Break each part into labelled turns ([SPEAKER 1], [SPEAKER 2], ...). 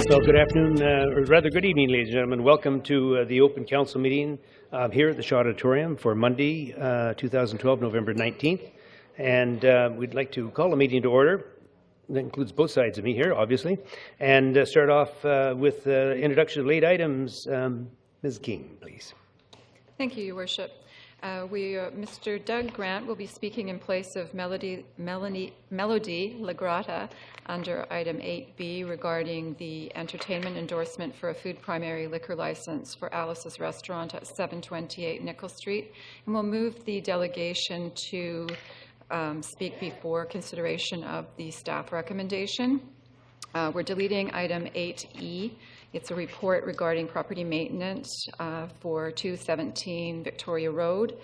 [SPEAKER 1] Well, good afternoon, or rather good evening, ladies and gentlemen. Welcome to the Open Council meeting here at the Shaw Auditorium for Monday, 2012, November 19th. And we'd like to call the meeting to order. That includes both sides of me here, obviously. And start off with introduction of late items. Ms. King, please.
[SPEAKER 2] Thank you, Your Worship. Mr. Doug Grant will be speaking in place of Melody Lagrata under item 8B regarding the entertainment endorsement for a food primary liquor license for Alice's Restaurant at 728 Nickel Street. And we'll move the delegation to speak before consideration of the staff recommendation. We're deleting item 8E. It's a report regarding property maintenance for 217 Victoria Road.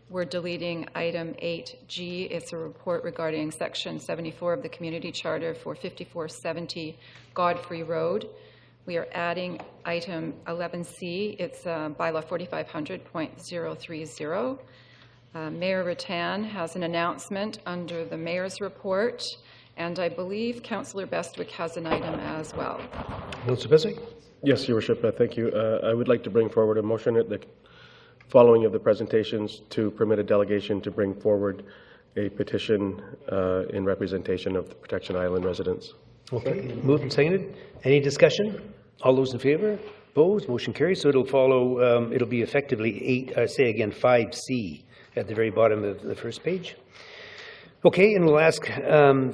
[SPEAKER 2] We're deleting item 8G. It's a report regarding section 74 of the Community Charter for 5470 Godfrey Road. We are adding item 11C. It's bylaw 4500.030. Mayor Rattan has an announcement under the Mayor's report, and I believe Councillor Bestwick has an item as well.
[SPEAKER 1] Councillor Bestwick?
[SPEAKER 3] Yes, Your Worship. Thank you. I would like to bring forward a motion at the following of the presentations to permit a delegation to bring forward a petition in representation of the Protection Island residents.
[SPEAKER 1] Okay, moved and seconded. Any discussion? All those in favor? Opposed? Motion carries. So it'll follow, it'll be effectively 5C at the very bottom of the first page. Okay, and we'll ask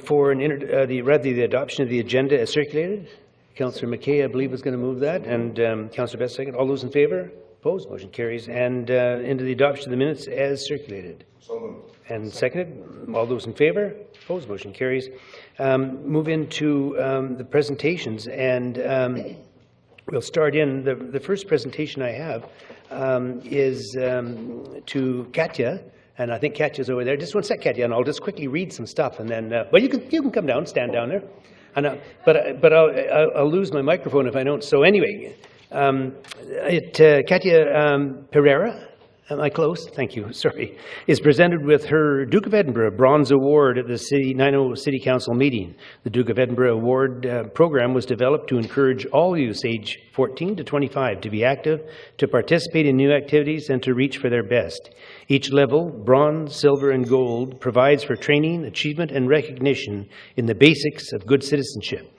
[SPEAKER 1] for the adoption of the agenda as circulated. Councillor McKay, I believe, is going to move that, and Councillor Best second. All those in favour? Opposed? Motion carries. And into the adoption of the minutes as circulated. So moved. And seconded. All those in favour? Opposed? Motion carries. Move into the presentations, and we'll start in. The first presentation I have is to Katya. And I think Katya's over there. Just one sec, Katya, and I'll just quickly read some stuff, and then well, you can come down, stand down there. And but I'll lose my microphone if I don't. So anyway, Katya Pereira, am I close? Thank you. Sorry, is presented with her Duke of Edinburgh Bronze Award at the Nanaimo City Council meeting. The Duke of Edinburgh Award program was developed to encourage all youths age 14 to 25 to be active, to participate in new activities, and to reach for their best. Each level, bronze, silver, and gold, provides for training, achievement, and recognition in the basics of good citizenship.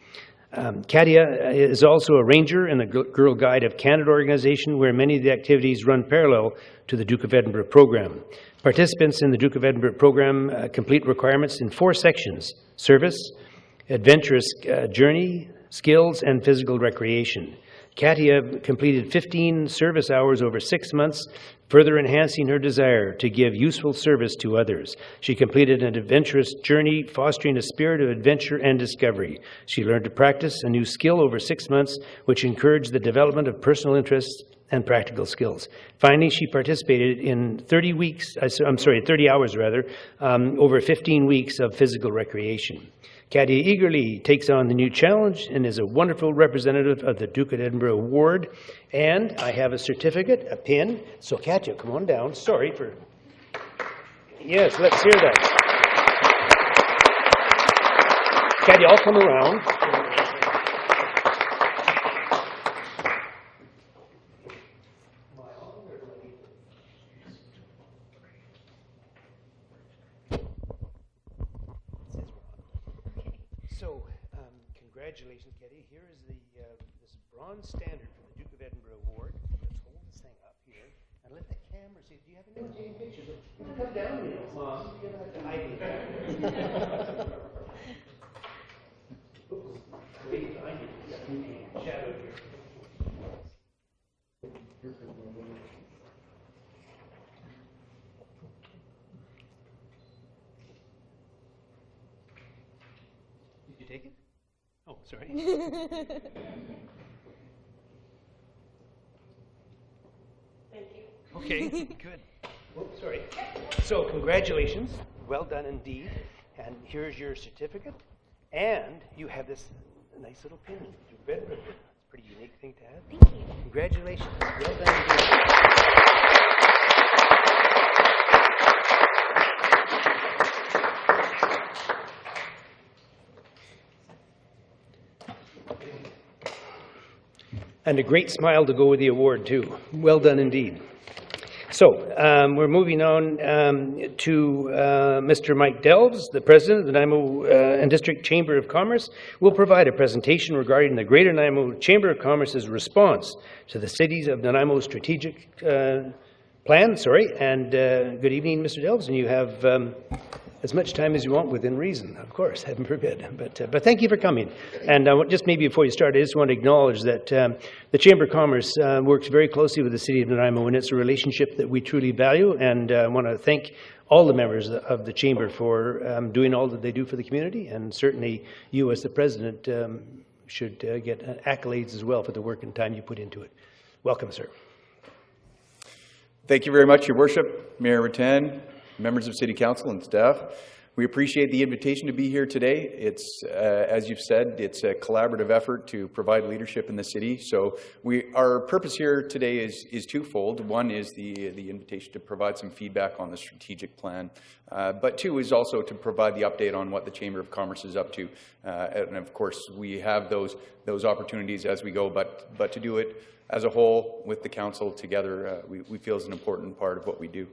[SPEAKER 1] Katya is also a ranger in the Girl Guide of Canada organization, where many of the activities run parallel to the Duke of Edinburgh program. Participants in the Duke of Edinburgh program complete requirements in 4 sections: service, adventurous journey, skills, and physical recreation. Katya completed 15 service hours over 6 months, further enhancing her desire to give useful service to others. She completed an adventurous journey, fostering a spirit of adventure and discovery. She learned to practice a new skill over 6 months, which encouraged the development of personal interests and practical skills. Finally, she participated in 30 hours over 15 weeks of physical recreation. Katya eagerly takes on the new challenge and is a wonderful representative of the Duke of Edinburgh Award. And I have a certificate, a pin. So Katya, come on down. Sorry for... Yes, let's hear that. Katya, I'll come around. So, congratulations, Katya. Here is this bronze standard for the Duke of Edinburgh Award. Let's hold this thing up here and let the camera see. Do you have any taking pictures? You can come down here, Mom. You're going to have to hide it. Oops. Wait behind you. You got a shadow here. Take it? Oh, sorry. Thank you. Okay, good. Oops, sorry. So, congratulations. Well done indeed. And here's your certificate. And you have this nice little pin. It's a pretty unique thing to have.
[SPEAKER 4] Thank you.
[SPEAKER 1] Congratulations. Well done indeed. And a great smile to go with the award, too. Well done indeed. So we're moving on to Mr. Mike Delves, the President of the Nanaimo and District Chamber of Commerce, will provide a presentation regarding the Greater Nanaimo Chamber of Commerce's response to the Cities of Nanaimo Strategic Plan. And good evening, Mr. Delves, and you have as much time as you want within reason, of course, heaven forbid. But thank you for coming. And just maybe before you start, I just want to acknowledge that the Chamber of Commerce works very closely with the City of Nanaimo, and it's a relationship that we truly value. And I want to thank all the members of the Chamber for doing all that they do for the community. And certainly you as the President should get accolades as well for the work and time you put into it. Welcome, sir.
[SPEAKER 4] Thank you very much, Your Worship, Mayor Rattan, members of City Council and staff. We appreciate the invitation to be here today. It's, as you've said, it's a collaborative effort to provide leadership in the city. So our purpose here today is twofold. One is the invitation to provide some feedback on the strategic plan, but two is also to provide the update on what the Chamber of Commerce is up to. And of course, we have those opportunities as we go, but to do it as a whole with the council together, we feel is an important part of what we do.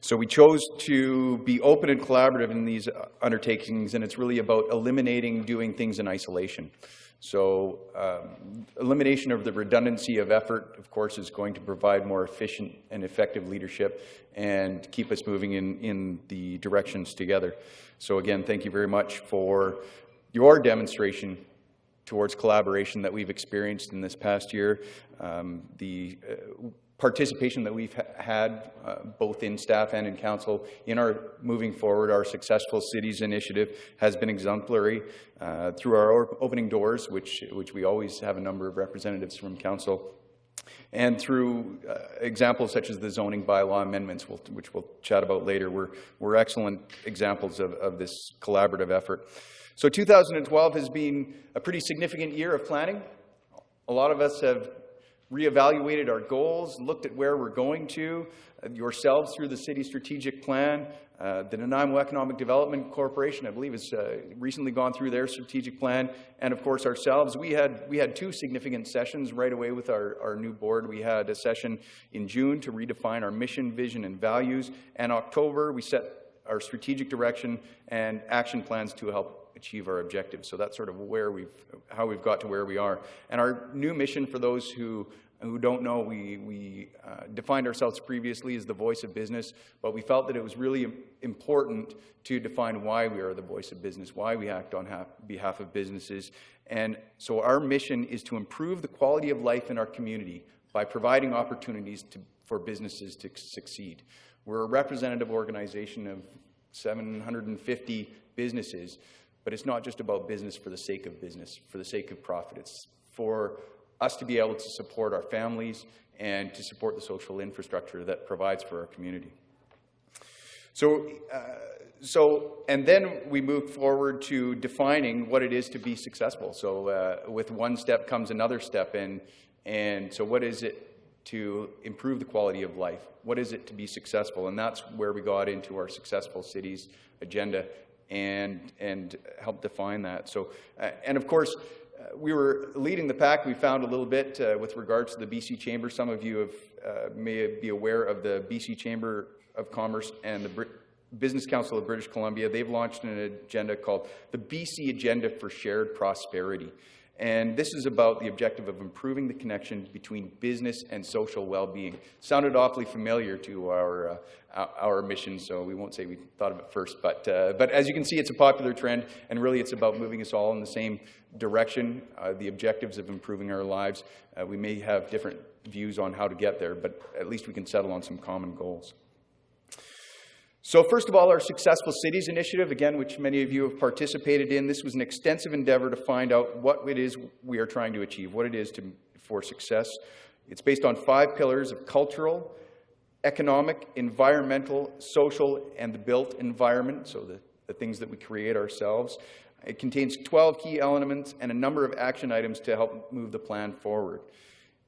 [SPEAKER 4] So we chose to be open and collaborative in these undertakings, and it's really about eliminating doing things in isolation. So elimination of the redundancy of effort, of course, is going to provide more efficient and effective leadership and keep us moving in the directions together. So again, thank you very much for your demonstration towards collaboration that we've experienced in this past year. The participation that we've had both in staff and in council in our moving forward, our Successful Cities initiative has been exemplary through our opening doors, which we always have a number of representatives from council, and through examples such as the zoning bylaw amendments, which we'll chat about later. Were excellent examples of this collaborative effort. So 2012 has been a pretty significant year of planning. A lot of us have reevaluated our goals, looked at where we're going to, yourselves through the city strategic plan. The Nanaimo Economic Development Corporation, I believe, has recently gone through their strategic plan. And of course, ourselves, we had two significant sessions right away with our new board. We had a session in June to redefine our mission, vision, and values. And October, we set our strategic direction and action plans to help achieve our objectives. So that's sort of how we've got to where we are. And our new mission, for those who don't know, we defined ourselves previously as the voice of business, but we felt that it was really important to define why we are the voice of business, why we act on behalf of businesses. And so our mission is to improve the quality of life in our community by providing opportunities for businesses to succeed. We're a representative organization of 750 businesses, but it's not just about business for the sake of business, for the sake of profit. It's for us to be able to support our families and to support the social infrastructure that provides for our community. And then we move forward to defining what it is to be successful. So with one step comes another step. And so what is it to improve the quality of life? What is it to be successful? And that's where we got into our Successful Cities agenda and help define that. So, and of course, we were leading the pack. We found a little bit with regards to the BC Chamber. Some of you may be aware of the BC Chamber of Commerce and the Business Council of British Columbia. They've launched an agenda called the BC Agenda for Shared Prosperity. And this is about the objective of improving the connection between business and social well-being. Sounded awfully familiar to our mission, so we won't say we thought of it first. But as you can see, it's a popular trend, and really it's about moving us all in the same direction, the objectives of improving our lives. We may have different views on how to get there, but at least we can settle on some common goals. So first of all, our Successful Cities initiative, again, which many of you have participated in, this was an extensive endeavor to find out what it is we are trying to achieve, what it is for success. It's based on 5 pillars of cultural, economic, environmental, social, and the built environment, so the things that we create ourselves. It contains 12 key elements and a number of action items to help move the plan forward.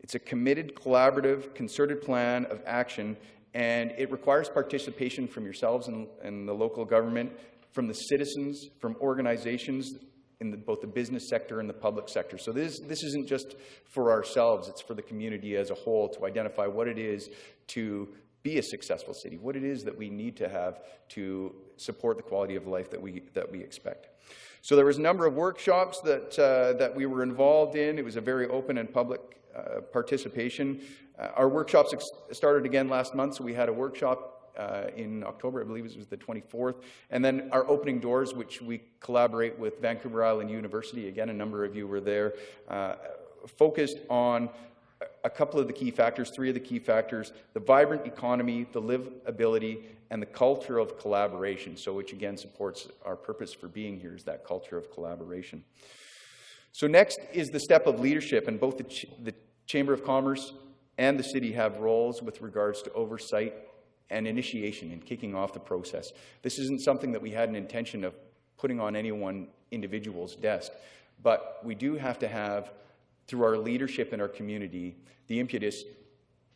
[SPEAKER 4] It's a committed, collaborative, concerted plan of action, and it requires participation from yourselves and the local government, from the citizens, from organizations in both the business sector and the public sector. So this isn't just for ourselves, it's for the community as a whole to identify what it is to be a successful city, what it is that we need to have to support the quality of life that we expect. So there was a number of workshops that we were involved in. It was a very open and public participation. Our workshops started again last month, so we had a workshop in October, I believe it was the 24th, and then our opening doors, which we collaborate with Vancouver Island University, again, a number of you were there, focused on a couple of the key factors, three of the key factors: the vibrant economy, the livability, and the culture of collaboration. So which again supports our purpose for being here, is that culture of collaboration. So next is the step of leadership, and both the Chamber of Commerce and the city have roles with regards to oversight and initiation and kicking off the process. This isn't something that we had an intention of putting on any one individual's desk, but we do have to have, through our leadership in our community, the impetus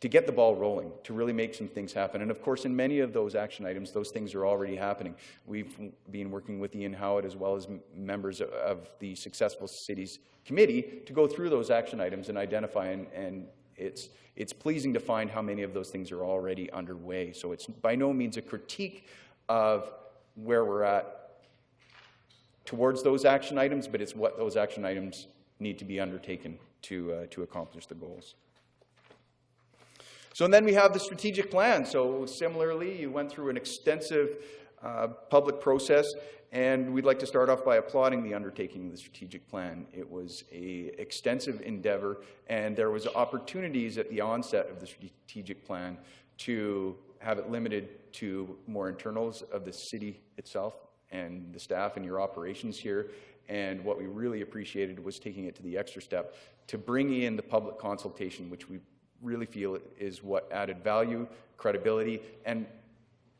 [SPEAKER 4] to get the ball rolling, to really make some things happen. And of course, in many of those action items, those things are already happening. We've been working with Ian Howard as well as members of the Successful Cities Committee to go through those action items and identify, and it's pleasing to find how many of those things are already underway. So it's by no means a critique of where we're at towards those action items, but it's what those action items need to be undertaken to accomplish the goals. So and then we have the strategic plan. So similarly, you went through an extensive public process, and we'd like to start off by applauding the undertaking of the strategic plan. It was an extensive endeavor, and there was opportunities at the onset of the strategic plan to have it limited to more internals of the city itself and the staff and your operations here. And what we really appreciated was taking it to the extra step to bring in the public consultation, which we really feel is what added value, credibility, and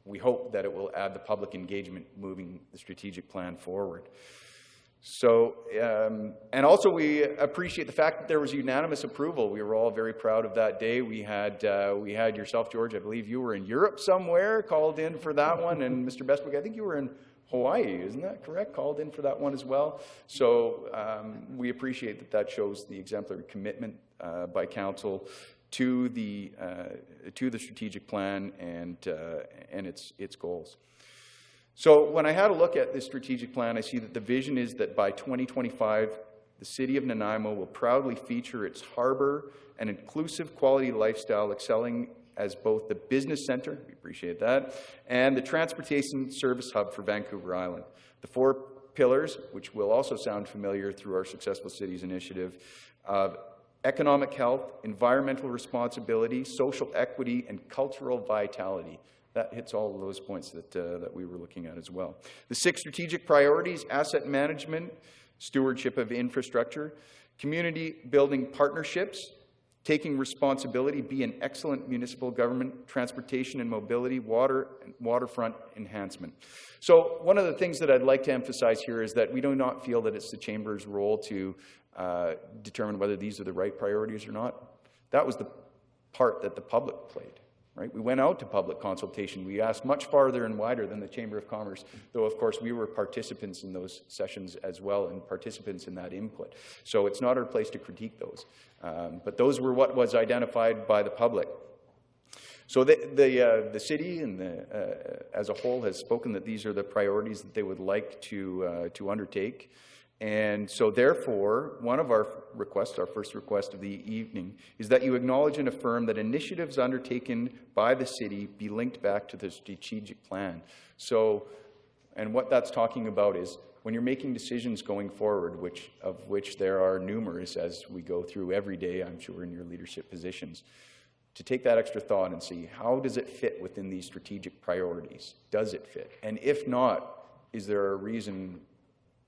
[SPEAKER 4] we hope that it will add the public engagement moving the strategic plan forward. So, and also we appreciate the fact that there was unanimous approval. We were all very proud of that day. We had yourself, George, I believe you were in Europe somewhere, called in for that one, and Mr. Bestwick, I think you were in Hawaii, isn't that correct? Called in for that one as well. So we appreciate that shows the exemplary commitment by council to the strategic plan and its goals. So when I had a look at this strategic plan, I see that the vision is that by 2025, the city of Nanaimo will proudly feature its harbor and inclusive quality lifestyle, excelling as both the business center, we appreciate that, and the transportation service hub for Vancouver Island. The four pillars, which will also sound familiar through our Successful Cities initiative, of economic health, environmental responsibility, social equity, and cultural vitality. That hits all of those points that we were looking at as well. The 6 strategic priorities: asset management, stewardship of infrastructure, community building partnerships, taking responsibility, be an excellent municipal government, transportation and mobility, water and waterfront enhancement. So one of the things that I'd like to emphasize here is that we do not feel that it's the Chamber's role to determine whether these are the right priorities or not. That was the part that the public played, right? We went out to public consultation. We asked much farther and wider than the Chamber of Commerce, though of course we were participants in those sessions as well and participants in that input. So it's not our place to critique those. But those were what was identified by the public. So the city and as a whole has spoken that these are the priorities that they would like to undertake. And so therefore, one of our requests, our first request of the evening, is that you acknowledge and affirm that initiatives undertaken by the city be linked back to the strategic plan. So, and what that's talking about is when you're making decisions going forward, of which there are numerous as we go through every day, I'm sure, in your leadership positions, to take that extra thought and see how does it fit within these strategic priorities? Does it fit? And if not, is there a reason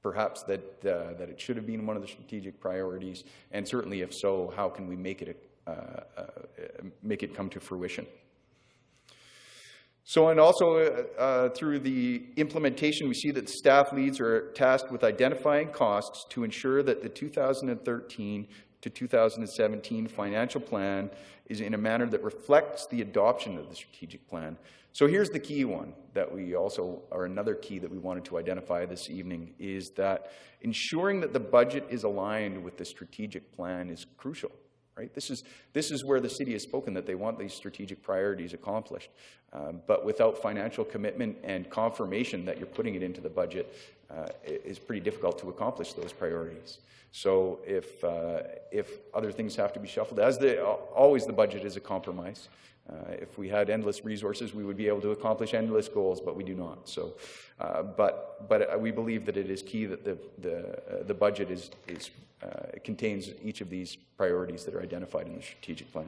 [SPEAKER 4] perhaps that it should have been one of the strategic priorities? And certainly if so, how can we make it come to fruition? So, and also through the implementation, we see that the staff leads are tasked with identifying costs to ensure that the 2013 to 2017 financial plan is in a manner that reflects the adoption of the strategic plan. So here's the key one that we also, or another key that we wanted to identify this evening, is that ensuring that the budget is aligned with the strategic plan is crucial. Right? This is where the city has spoken that they want these strategic priorities accomplished. But without financial commitment and confirmation that you're putting it into the budget, it is pretty difficult to accomplish those priorities. So if other things have to be shuffled, as always the budget is a compromise. If we had endless resources, we would be able to accomplish endless goals, but we do not. So, but we believe that it is key that the budget contains each of these priorities that are identified in the strategic plan.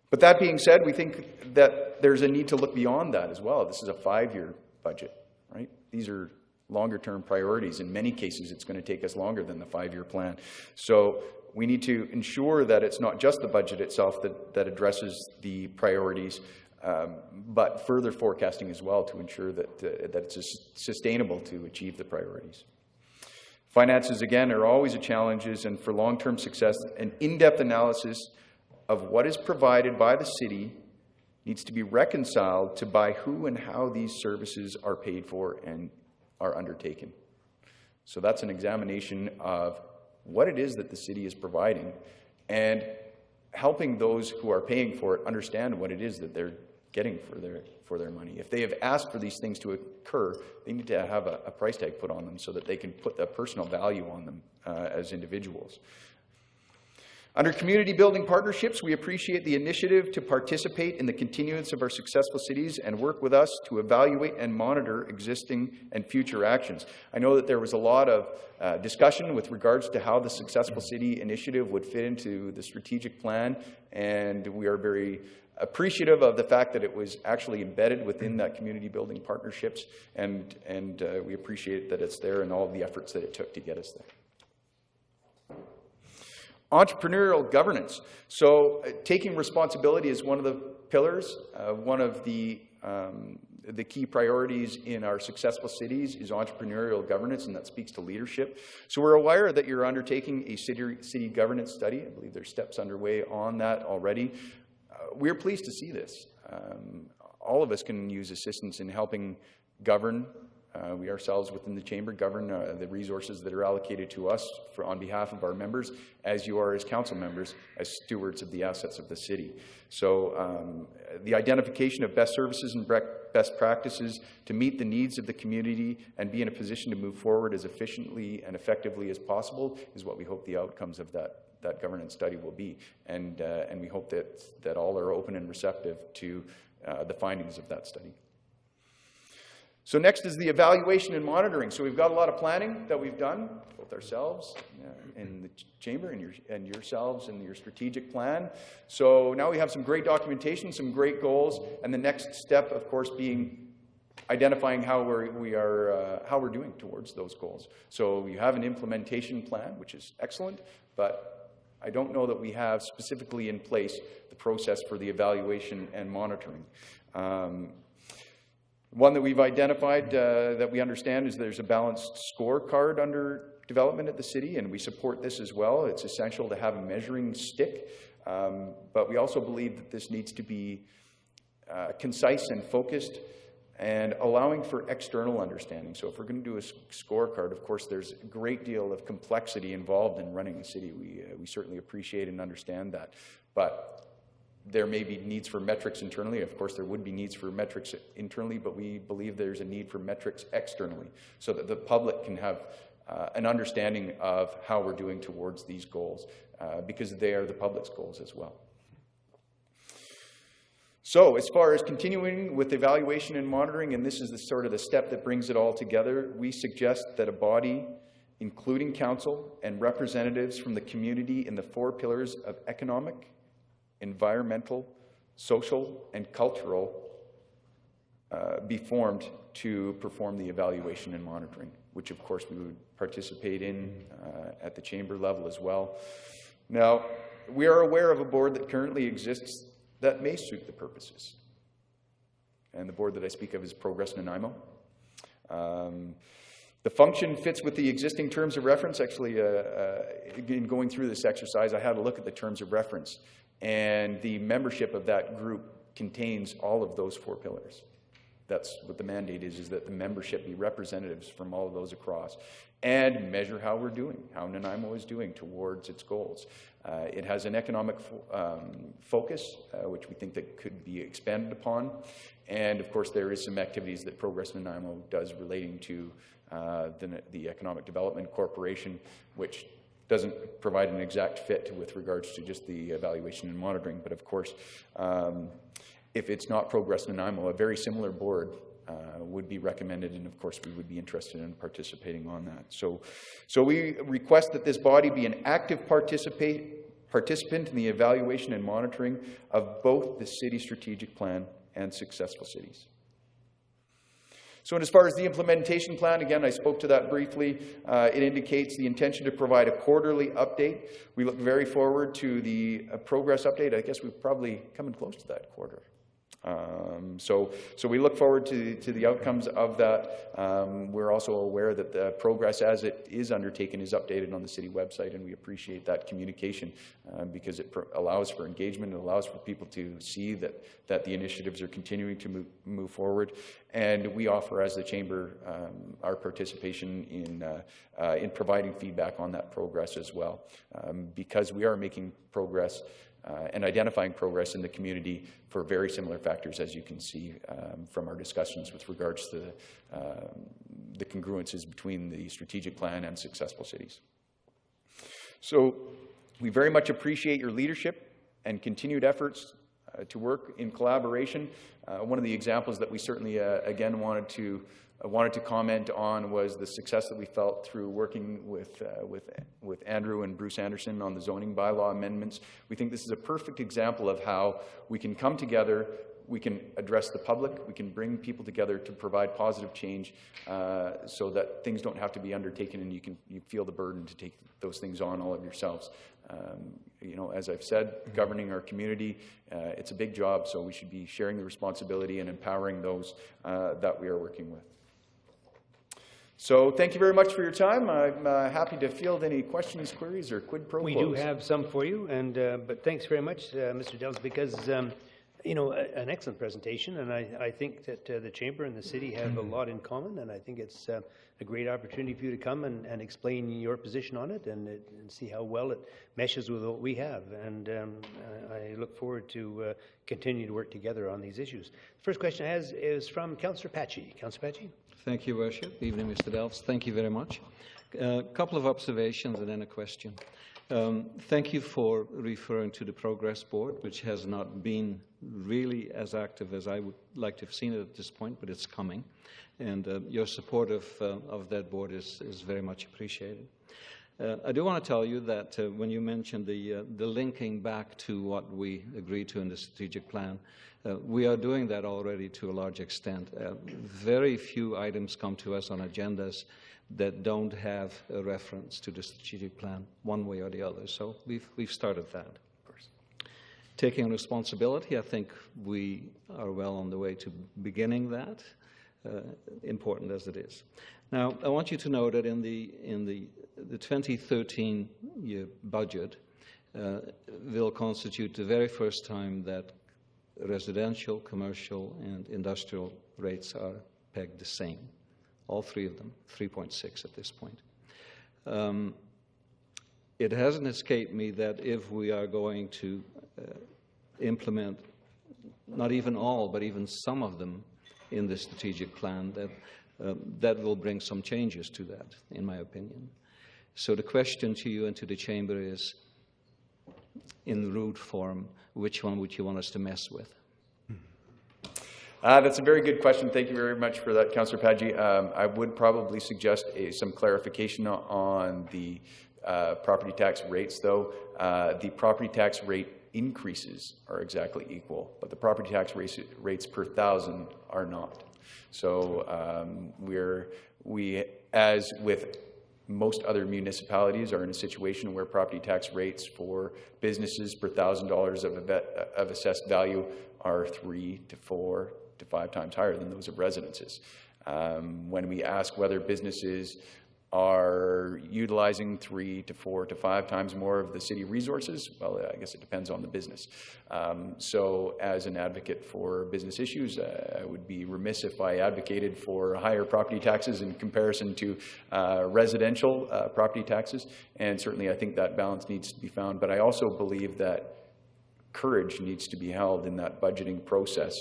[SPEAKER 4] But that being said, we think that there's a need to look beyond that as well. This is a 5-year budget, right? These are longer-term priorities. In many cases, it's going to take us longer than the 5-year plan. So we need to ensure that it's not just the budget itself that addresses the priorities, but further forecasting as well to ensure that it's sustainable to achieve the priorities. Finances, again, are always a challenge, and for long-term success, an in-depth analysis of what is provided by the city needs to be reconciled to by who and how these services are paid for and are undertaken. So that's an examination of what it is that the city is providing and helping those who are paying for it understand what it is that they're getting for their money. If they have asked for these things to occur, they need to have a price tag put on them so that they can put the personal value on them as individuals. Under community building partnerships, we appreciate the initiative to participate in the continuance of our successful cities and work with us to evaluate and monitor existing and future actions. I know that there was a lot of discussion with regards to how the Successful City initiative would fit into the strategic plan, and we are very appreciative of the fact that it was actually embedded within that community building partnerships, and we appreciate that it's there and all of the efforts that it took to get us there. Entrepreneurial governance. So taking responsibility is one of the pillars. One of the key priorities in our successful cities is entrepreneurial governance, and that speaks to leadership. So we're aware that you're undertaking a city governance study. I believe there's steps underway on that already. We're pleased to see this. All of us can use assistance in helping govern. We ourselves within the Chamber govern the resources that are allocated to us on behalf of our members, as you are as council members, as stewards of the assets of the city. So the identification of best services and best practices to meet the needs of the community and be in a position to move forward as efficiently and effectively as possible is what we hope the outcomes of that governance study will be. And we hope that all are open and receptive to the findings of that study. So next is the evaluation and monitoring. So we've got a lot of planning that we've done, both ourselves in the Chamber and yourselves in your strategic plan. So now we have some great documentation, some great goals, and the next step, of course, being identifying how we're doing towards those goals. So you have an implementation plan, which is excellent, but I don't know that we have specifically in place the process for the evaluation and monitoring. One that we've identified that we understand is there's a balanced scorecard under development at the city, and we support this as well. It's essential to have a measuring stick, but we also believe that this needs to be concise and focused and allowing for external understanding. So if we're going to do a scorecard, of course, there's a great deal of complexity involved in running a city. We certainly appreciate and understand that. But there may be needs for metrics internally. Of course, there would be needs for metrics internally, but we believe there's a need for metrics externally so that the public can have an understanding of how we're doing towards these goals because they are the public's goals as well. So as far as continuing with evaluation and monitoring, and this is the sort of the step that brings it all together, we suggest that a body, including council and representatives from the community in the 4 pillars of economic, environmental, social, and cultural be formed to perform the evaluation and monitoring, which of course we would participate in at the Chamber level as well. Now, we are aware of a board that currently exists that may suit the purposes. and the board that I speak of is Progress Nanaimo. The function fits with the existing terms of reference. Actually, in going through this exercise, I had a look at the terms of reference, and the membership of that group contains all of those 4 pillars. That's what the mandate is that the membership be representatives from all of those across and measure how we're doing, how Nanaimo is doing towards its goals. It has an economic focus, which we think that could be expanded upon. And of course, there is some activities that Progress Nanaimo does relating to the Economic Development Corporation, which doesn't provide an exact fit with regards to just the evaluation and monitoring. But of course, if it's not Progress Nanaimo, a very similar board would be recommended, and of course we would be interested in participating on that. So we request that this body be an active participant in the evaluation and monitoring of both the city strategic plan and successful cities. So as far as the implementation plan, again, I spoke to that briefly. It indicates the intention to provide a quarterly update. We look very forward to the progress update. I guess we're probably coming close to that quarter. So we look forward to the outcomes of that. We're also aware that the progress as it is undertaken is updated on the city website, and we appreciate that communication because it allows for engagement. It allows for people to see that the initiatives are continuing to move forward. And we offer, as the Chamber, our participation in providing feedback on that progress as well, because we are making progress and identifying progress in the community for very similar factors, as you can see from our discussions with regards to the congruences between the strategic plan and successful cities. So we very much appreciate your leadership and continued efforts to work in collaboration. One of the examples that we certainly, again, wanted to comment on was the success that we felt through working with Andrew and Bruce Anderson on the zoning bylaw amendments. We think this is a perfect example of how we can come together, we can address the public, we can bring people together to provide positive change so that things don't have to be undertaken and you feel the burden to take those things on all of yourselves. You know, as I've said, governing our community, it's a big job, so we should be sharing the responsibility and empowering those that we are working with. So thank you very much for your time. I'm happy to field any questions, queries, or quid pro quos.
[SPEAKER 1] We do have some for you, and but thanks very much, Mr. Dells, because you know, an excellent presentation, and I think that the Chamber and the city have a lot in common, and I think it's a great opportunity for you to come and explain your position on it and see how well it meshes with what we have. And I look forward to continue to work together on these issues. The first question is from Councillor Patchy. Councillor Patchy.
[SPEAKER 5] Thank you, Worship. Evening, Mr. Delves. Thank you very much. A couple of observations and then a question. Thank you for referring to the Progress Board, which has not been really as active as I would like to have seen it at this point, but it's coming. And your support of that board is very much appreciated. I do want to tell you that when you mentioned the linking back to what we agreed to in the strategic plan, we are doing that already to a large extent. Very few items come to us on agendas that don't have a reference to the strategic plan one way or the other. So we've started that. Of course. Taking responsibility, I think we are well on the way to beginning that, important as it is. Now, I want you to know that in the 2013 year budget will constitute the very first time that residential, commercial, and industrial rates are pegged the same. All three of them, 3.6 at this point. It hasn't escaped me that if we are going to implement not even all, but even some of them in the strategic plan, that will bring some changes to that, in my opinion. So the question to you and to the Chamber is, in root form, which one would you want us to mess with?
[SPEAKER 4] That's a very good question. Thank you very much for that, Councillor Padgey. I would probably suggest some clarification on the property tax rates, though. The property tax rate increases are exactly equal, but the property tax rates per thousand are not. So we, as with most other municipalities, are in a situation where property tax rates for businesses per $1,000 of assessed value are 3 to 4 to 5 times higher than those of residences. When we ask whether businesses are utilizing 3 to 4 to 5 times more of the city resources, well, I guess it depends on the business. So as an advocate for business issues, I would be remiss if I advocated for higher property taxes in comparison to residential property taxes. And certainly I think that balance needs to be found. But I also believe that courage needs to be held in that budgeting process.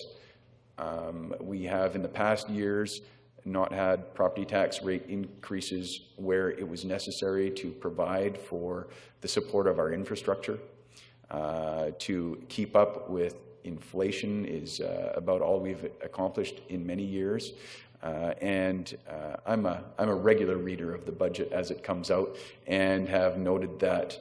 [SPEAKER 4] We have in the past years not had property tax rate increases where it was necessary to provide for the support of our infrastructure. To keep up with inflation is about all we've accomplished in many years. I'm a regular reader of the budget as it comes out, and have noted that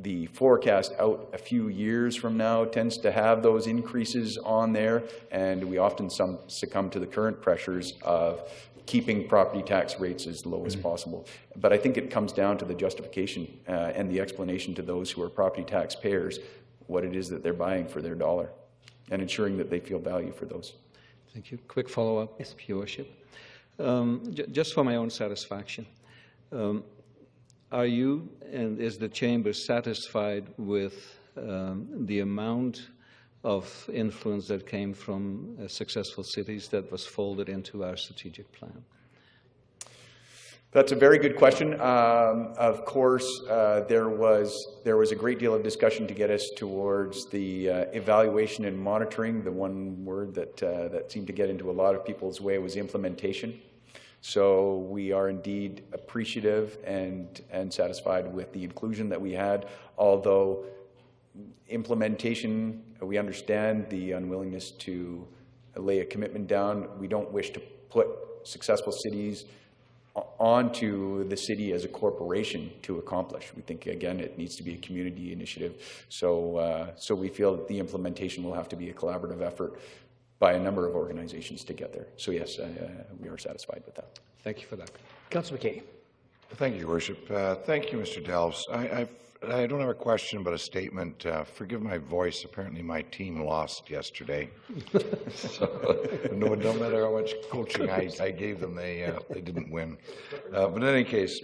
[SPEAKER 4] the forecast out a few years from now tends to have those increases on there, and we often succumb to the current pressures of keeping property tax rates as low as possible. But I think it comes down to the justification and the explanation to those who are property tax payers what it is that they're buying for their dollar, and ensuring that they feel value for those.
[SPEAKER 5] Thank you. Quick follow-up, yes, Your Worship. Just for my own satisfaction, are you and is the Chamber satisfied with the amount of influence that came from successful cities that was folded into our strategic plan?
[SPEAKER 4] That's a very good question. Of course, there was a great deal of discussion to get us towards the evaluation and monitoring. The one word that seemed to get into a lot of people's way was implementation. So we are indeed appreciative and satisfied with the inclusion that we had, although implementation, we understand the unwillingness to lay a commitment down. We don't wish to put successful cities onto the city as a corporation to accomplish. We think, again, it needs to be a community initiative. So we feel that the implementation will have to be a collaborative effort by a number of organizations to get there. So yes, we are satisfied with that.
[SPEAKER 5] Thank you for that.
[SPEAKER 1] Councillor McKay.
[SPEAKER 6] Thank you, Your Worship. Thank you, Mr. Delves. I don't have a question, but a statement. Forgive my voice. Apparently, my team lost yesterday. So, no matter how much coaching I gave them, they didn't win. But in any case,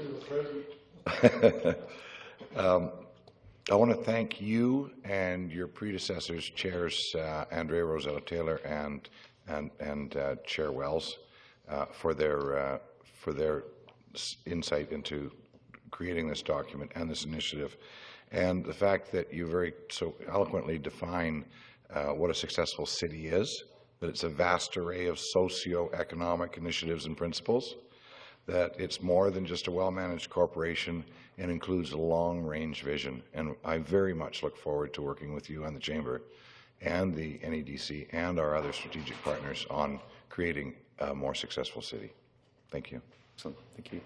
[SPEAKER 6] I want to thank you and your predecessors, Chairs Andrea Rosella Taylor and Chair Wells, for their insight into creating this document and this initiative, and the fact that you very so eloquently define what a successful city is, that it's a vast array of socio-economic initiatives and principles, that it's more than just a well-managed corporation and includes a long-range vision. And I very much look forward to working with you and the Chamber and the NEDC and our other strategic partners on creating a more successful city. Thank you.
[SPEAKER 4] Excellent. Thank you.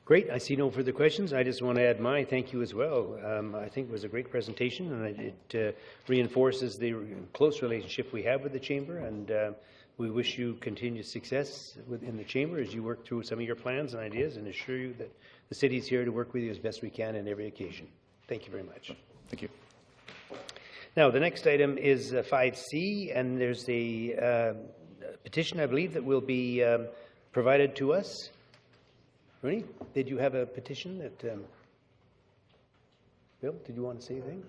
[SPEAKER 1] Great. I see no further questions. I just want to add my thank you as well. I think it was a great presentation, and it reinforces the close relationship we have with the Chamber, and we wish you continued success within the Chamber as you work through some of your plans and ideas, and assure you that the city is here to work with you as best we can on every occasion. Thank you very much.
[SPEAKER 4] Thank you.
[SPEAKER 1] Now, the next item is 5C, and there's a petition, I believe, that will be provided to us. Ernie, did you have a petition that... Bill, did you want to say anything?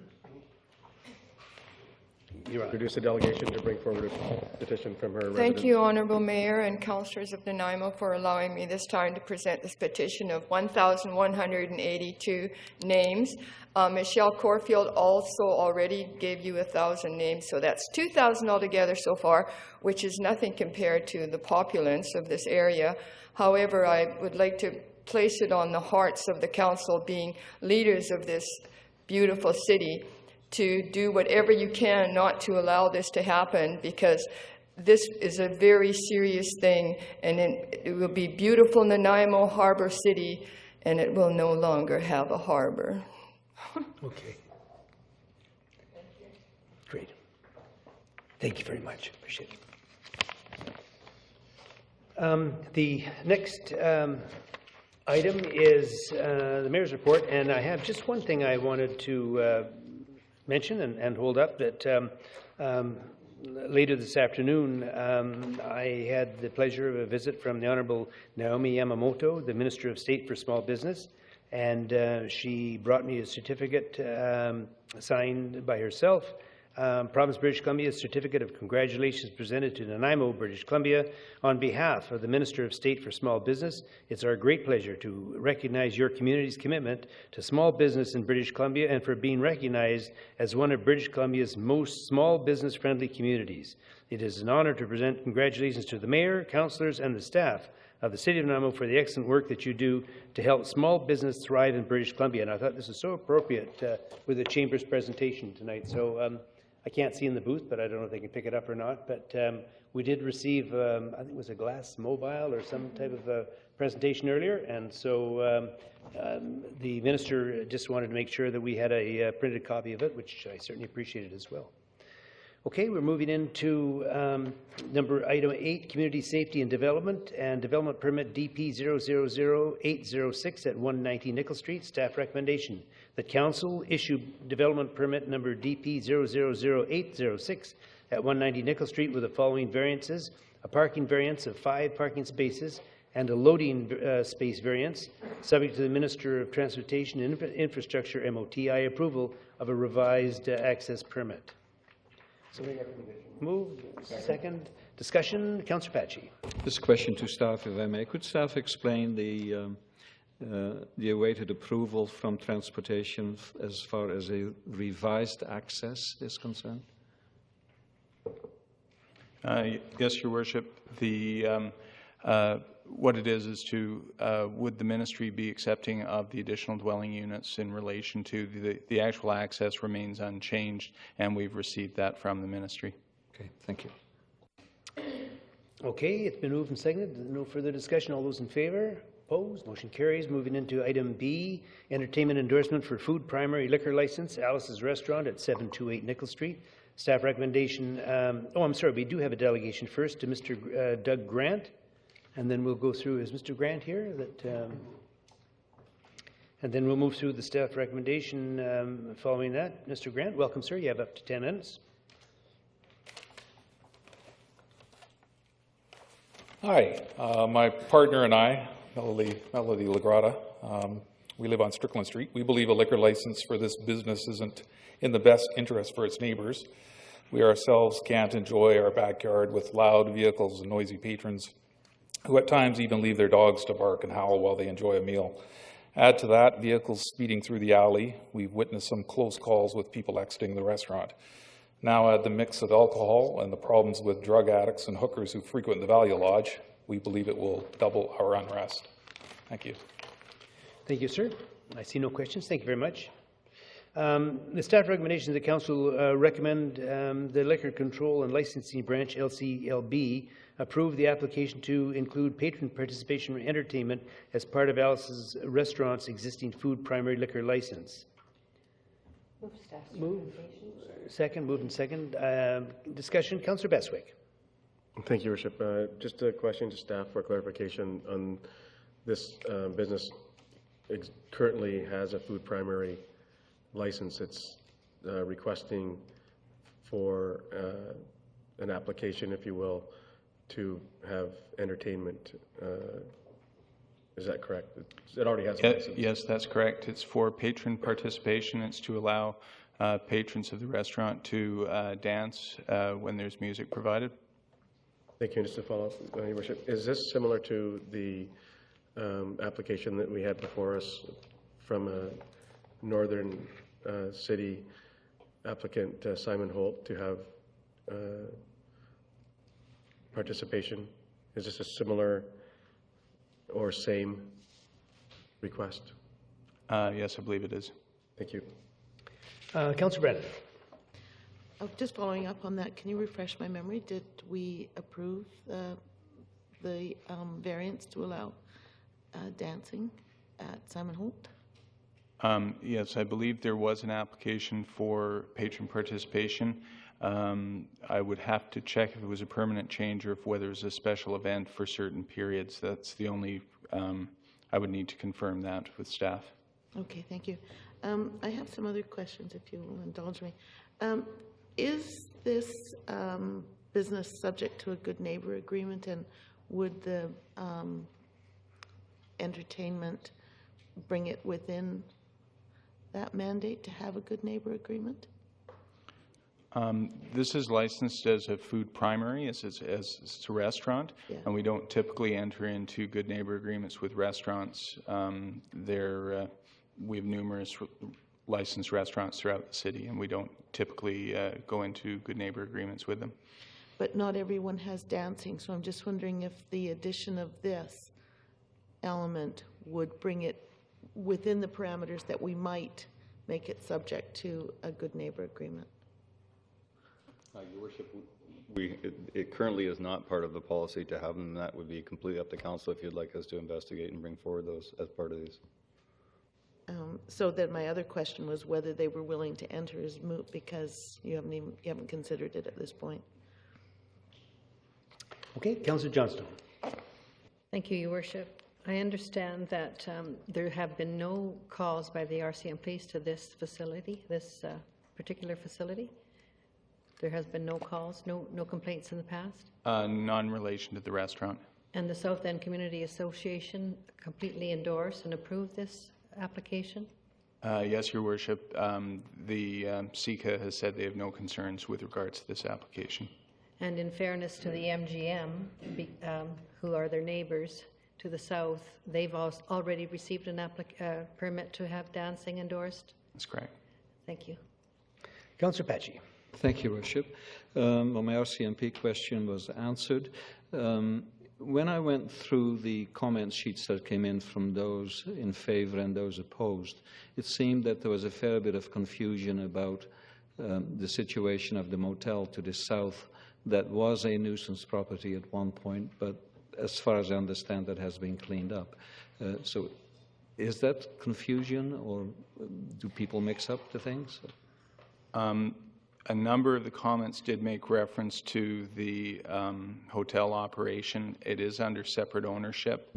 [SPEAKER 1] You're on.
[SPEAKER 3] Introduce a delegation to bring forward a petition from her
[SPEAKER 7] Thank
[SPEAKER 3] residents.
[SPEAKER 7] you, Honourable Mayor and Councillors of Nanaimo, for allowing me this time to present this petition of 1,182 names. Michelle Corfield also already gave you 1,000 names, so that's 2,000 altogether so far, which is nothing compared to the populace of this area. However, I would like to place it on the hearts of the council, being leaders of this beautiful city, to do whatever you can not to allow this to happen, because this is a very serious thing, and it will be beautiful Nanaimo Harbor City, and it will no longer have a harbor.
[SPEAKER 1] Okay. Great. Thank you very much. Appreciate it. The next item is the Mayor's report, and I have just one thing I wanted to mention and hold up, that later this afternoon, I had the pleasure of a visit from the Honourable Naomi Yamamoto, the Minister of State for Small Business, and she brought me a certificate signed by herself. Province of British Columbia's certificate of congratulations presented to Nanaimo, British Columbia, on behalf of the Minister of State for Small Business. It's our great pleasure to recognize your community's commitment to small business in British Columbia and for being recognized as one of British Columbia's most small business-friendly communities. It is an honor to present congratulations to the Mayor, councillors, and the staff of the City of Nanaimo for the excellent work that you do to help small business thrive in British Columbia. And I thought this was so appropriate with the Chamber's presentation tonight. So I can't see in the booth, but I don't know if they can pick it up or not. But we did receive, I think it was a Glass Mobile or some type of presentation earlier. And so the minister just wanted to make sure that we had a printed copy of it, which I certainly appreciated as well. Okay, we're moving into item 8, Community Safety and Development and Development Permit DP 000806 at 190 Nickel Street. Staff recommendation that Council issue Development Permit number DP 000806 at 190 Nickel Street with the following variances: a parking variance of 5 parking spaces and a loading space variance, subject to the Minister of Transportation and Infrastructure MOTI approval of a revised access permit. Move. Second. Discussion. Councillor Patchy.
[SPEAKER 5] This question to staff, if I may. Could staff explain the awaited approval from transportation as far as a revised access is concerned?
[SPEAKER 8] Yes, Your Worship. The what it is to would the ministry be accepting of the additional dwelling units in relation to the actual access remains unchanged, and we've received that from the ministry.
[SPEAKER 5] Okay, thank you.
[SPEAKER 1] Okay, it's been moved and seconded. No further discussion. All those in favour? Opposed? Motion carries. Moving into item B, entertainment endorsement for food primary liquor license, Alice's Restaurant at 728 Nickel Street. Staff recommendation. I'm sorry, we do have a delegation first to Mr. Doug Grant. And then we'll go through, is Mr. Grant here? And then we'll move through the staff recommendation following that. Mr. Grant, welcome, sir. You have up to 10 minutes.
[SPEAKER 9] Hi, my partner and I, Melody Lagrada, we live on Strickland Street. We believe a liquor license for this business isn't in the best interest for its neighbors. We ourselves can't enjoy our backyard with loud vehicles and noisy patrons who at times even leave their dogs to bark and howl while they enjoy a meal. Add to that, vehicles speeding through the alley. We've witnessed some close calls with people exiting the restaurant. Now add the mix of alcohol and the problems with drug addicts and hookers who frequent the Value Lodge. We believe it will double our unrest. Thank you.
[SPEAKER 1] Thank you, sir. I see no questions. Thank you very much. The staff recommendations, the Council recommend the Liquor Control and Licensing Branch, LCLB, approve the application to include patron participation and entertainment as part of Alice's Restaurant's existing food primary liquor license. Move. Second. Moved and second. Discussion. Councillor Bestwick.
[SPEAKER 3] Thank you, Worship. Just a question to staff for clarification on this business. It currently has a food primary license. It's requesting for an application, if you will, to have entertainment. Is that correct? It already has a license.
[SPEAKER 8] Yes, that's correct. It's for patron participation. It's to allow patrons of the restaurant to dance when there's music provided.
[SPEAKER 3] Thank you. Just to follow up, Your Worship, is this similar to the application that we had before us from a northern city applicant, Simon Holt, to have participation? Is this a similar or same request?
[SPEAKER 8] Yes, I believe it is.
[SPEAKER 3] Thank you.
[SPEAKER 1] Councillor Brennan.
[SPEAKER 10] Just following up on that, can you refresh my memory? Did we approve the variance to allow dancing at Simon Holt?
[SPEAKER 8] Yes, I believe there was an application for patron participation. I would have to check if it was a permanent change or if whether it was a special event for certain periods. That's the only, I would need to confirm that with staff.
[SPEAKER 10] Okay, thank you. I have some other questions, if you will indulge me. Is this business subject to a good neighbor agreement, and would the entertainment bring it within that mandate to have a good neighbor agreement?
[SPEAKER 8] This is licensed as a food primary, as a restaurant,
[SPEAKER 10] Yeah.
[SPEAKER 8] and we don't typically enter into good neighbor agreements with restaurants. We have numerous licensed restaurants throughout the city, and we don't typically go into good neighbor agreements with them.
[SPEAKER 10] But not everyone has dancing, so I'm just wondering if the addition of this element would bring it within the parameters that we might make it subject to a good neighbor agreement.
[SPEAKER 11] Your Worship, it currently is not part of the policy to have them. That would be completely up to council if you'd like us to investigate and bring forward those as part of these.
[SPEAKER 10] So then my other question was whether they were willing to enter as moot, because you haven't considered it at this point.
[SPEAKER 1] Okay, Councillor Johnstone.
[SPEAKER 12] Thank you, Your Worship. I understand that there have been no calls by the RCMPs to this facility, this particular facility. There has been no calls, no complaints in the past?
[SPEAKER 8] None in relation to the restaurant.
[SPEAKER 12] And the South End Community Association completely endorsed and approved this application?
[SPEAKER 8] Yes, Your Worship. The SICA has said they have no concerns with regards to this application.
[SPEAKER 12] And in fairness to the MGM, who are their neighbours to the south, they've already received an permit to have dancing endorsed?
[SPEAKER 8] That's correct.
[SPEAKER 12] Thank you.
[SPEAKER 1] Councillor Pachi.
[SPEAKER 5] Thank you, Worship. Well, my RCMP question was answered. When I went through the comment sheets that came in from those in favour and those opposed, it seemed that there was a fair bit of confusion about the situation of the motel to the south that was a nuisance property at one point, but as far as I understand, that has been cleaned up. So is that confusion, or do people mix up the things?
[SPEAKER 8] A number of the comments did make reference to the hotel operation. It is under separate ownership.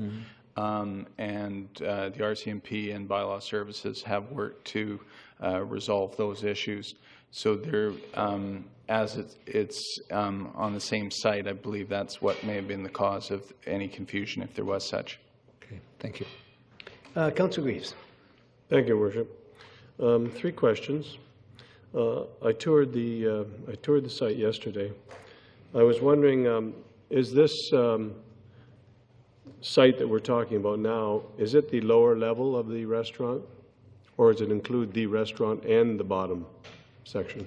[SPEAKER 8] And the RCMP and Bylaw Services have worked to resolve those issues. So there, as it's on the same site, I believe that's what may have been the cause of any confusion, if there was such.
[SPEAKER 5] Okay, thank you.
[SPEAKER 1] Councillor Greaves.
[SPEAKER 3] Thank you, Worship. 3 questions. I toured the site yesterday. I was wondering, is this site that we're talking about now, is it the lower level of the restaurant, or does it include the restaurant and the bottom section?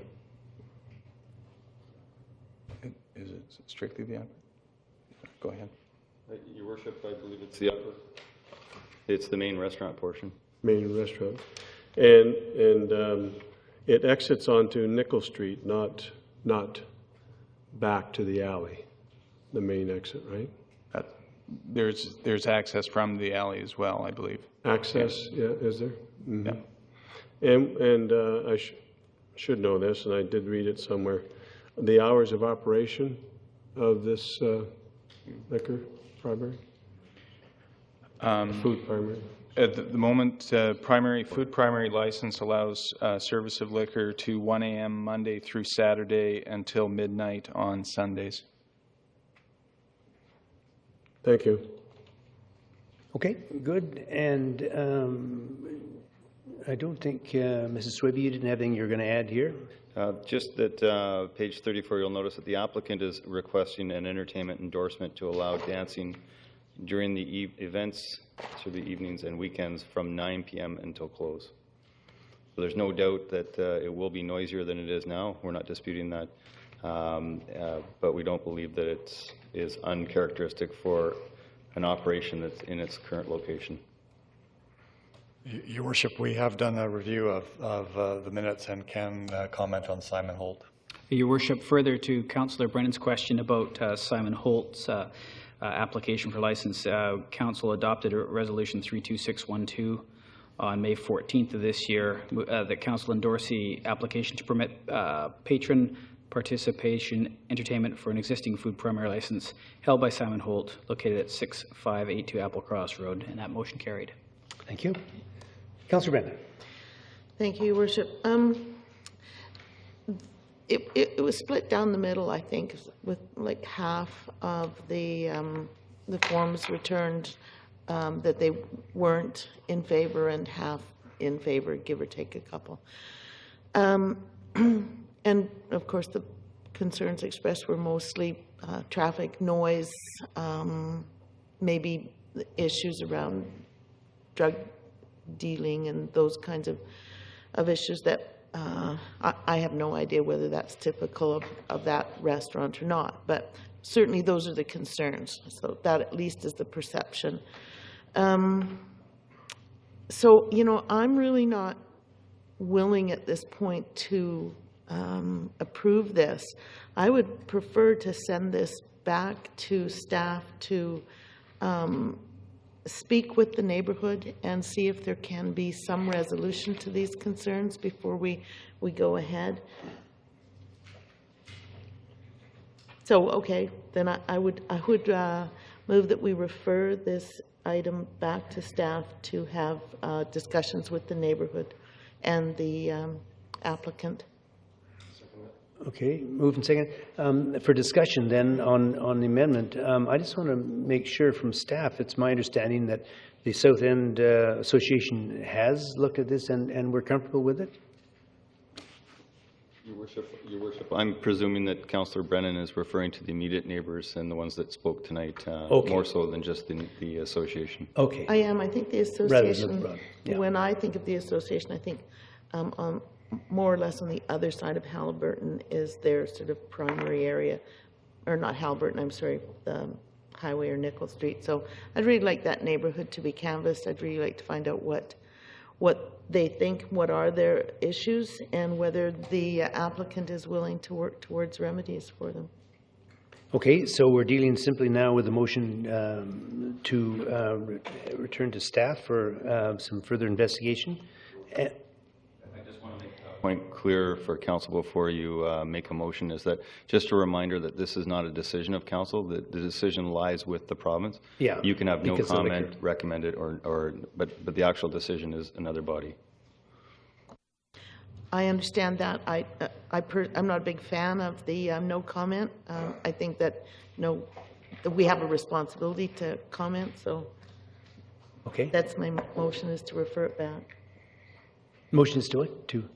[SPEAKER 8] Is it strictly the upper? Go ahead.
[SPEAKER 11] Your Worship, I believe it's the upper. It's the main restaurant portion.
[SPEAKER 3] Main restaurant. And it exits onto Nickel Street, not back to the alley, the main exit, right?
[SPEAKER 8] There's access from the alley as well, I believe.
[SPEAKER 3] Access, yeah, is there?
[SPEAKER 8] Yeah.
[SPEAKER 3] And I should know this, and I did read it somewhere. The hours of operation of this liquor primary? Food primary?
[SPEAKER 8] At the moment, food primary license allows service of liquor to 1 a.m. Monday through Saturday until midnight on Sundays.
[SPEAKER 3] Thank you.
[SPEAKER 1] Okay, good. And I don't think, Mrs. Swiby, you didn't have anything you're going to add here?
[SPEAKER 11] Just that page 34, you'll notice that the applicant is requesting an entertainment endorsement to allow dancing during the events, through the evenings and weekends from 9 p.m. until close. So there's no doubt that it will be noisier than it is now. We're not disputing that. But we don't believe that it is uncharacteristic for an operation that's in its current location.
[SPEAKER 13] Your Worship, we have done a review of the minutes and can comment on Simon Holt.
[SPEAKER 14] Your Worship, further to Councillor Brennan's question about Simon Holt's application for license, Council adopted a Resolution 32612 on May 14th of this year that Council endorsed the application to permit patron participation entertainment for an existing food primary license held by Simon Holt, located at 6582 Apple Cross Road, and that motion carried.
[SPEAKER 1] Thank you. Councillor Brennan.
[SPEAKER 10] Thank you, Your Worship. it was split down the middle, I think, with like half of the forms returned that they weren't in favor and half in favor, give or take a couple. And of course, the concerns expressed were mostly traffic noise, maybe issues around drug dealing and those kinds of issues that I have no idea whether that's typical of that restaurant or not, but certainly those are the concerns. So that at least is the perception. So, you know, I'm really not willing at this point to approve this. I would prefer to send this back to staff to speak with the neighborhood and see if there can be some resolution to these concerns before we go ahead. So, okay, then I would move that we refer this item back to staff to have discussions with the neighborhood and the applicant.
[SPEAKER 1] Okay, move and second. For discussion then on the amendment, I just want to make sure from staff, it's my understanding that the South End Association has looked at this and we're comfortable with it?
[SPEAKER 11] Your Worship, I'm presuming that Councillor Brennan is referring to the immediate neighbours and the ones that spoke tonight, more so than just the association.
[SPEAKER 1] Okay.
[SPEAKER 10] I am. I think the association, when I think of the association, I think on more or less on the other side of Haliburton is their sort of primary area, or not Haliburton, I'm sorry, the highway or Nickel Street. So I'd really like that neighborhood to be canvassed. I'd really like to find out what they think, what are their issues, and whether the applicant is willing to work towards remedies for them.
[SPEAKER 1] Okay, so we're dealing simply now with a motion to return to staff for some further investigation.
[SPEAKER 11] Point clear for council before you make a motion is that just a reminder that this is not a decision of council. The decision lies with the province.
[SPEAKER 1] Yeah,
[SPEAKER 11] you can have no comment, recommend it, but the actual decision is another body.
[SPEAKER 10] I understand that. I'm not a big fan of the no comment. I think that that we have a responsibility to comment. So
[SPEAKER 1] okay,
[SPEAKER 10] that's my motion, is to refer it back.
[SPEAKER 1] Motions to it to.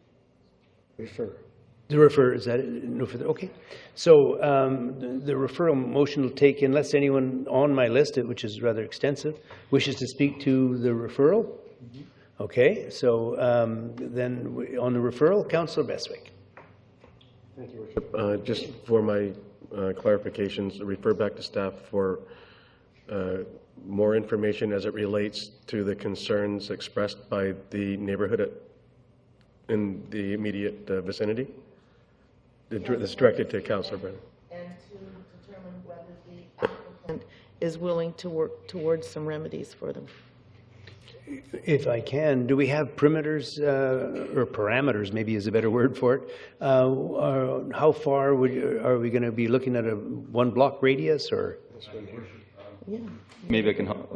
[SPEAKER 1] Refer. The refer, is that it? No further? Okay. So the referral motion will take, unless anyone on my list, which is rather extensive, wishes to speak to the referral. Mm-hmm. Okay. So then on the referral, Councillor Bestwick.
[SPEAKER 3] Thank you, Worship. Just for my clarifications, refer back to staff for more information as it relates to the concerns expressed by the neighborhood in the immediate vicinity. It's directed to Councillor Brennan.
[SPEAKER 10] And to determine whether the applicant is willing to work towards some remedies for them.
[SPEAKER 1] If I can, do we have perimeters or parameters, maybe is a better word for it? How far are we going to be looking at a 1 block radius or?
[SPEAKER 10] Yeah.
[SPEAKER 11] Maybe I can help.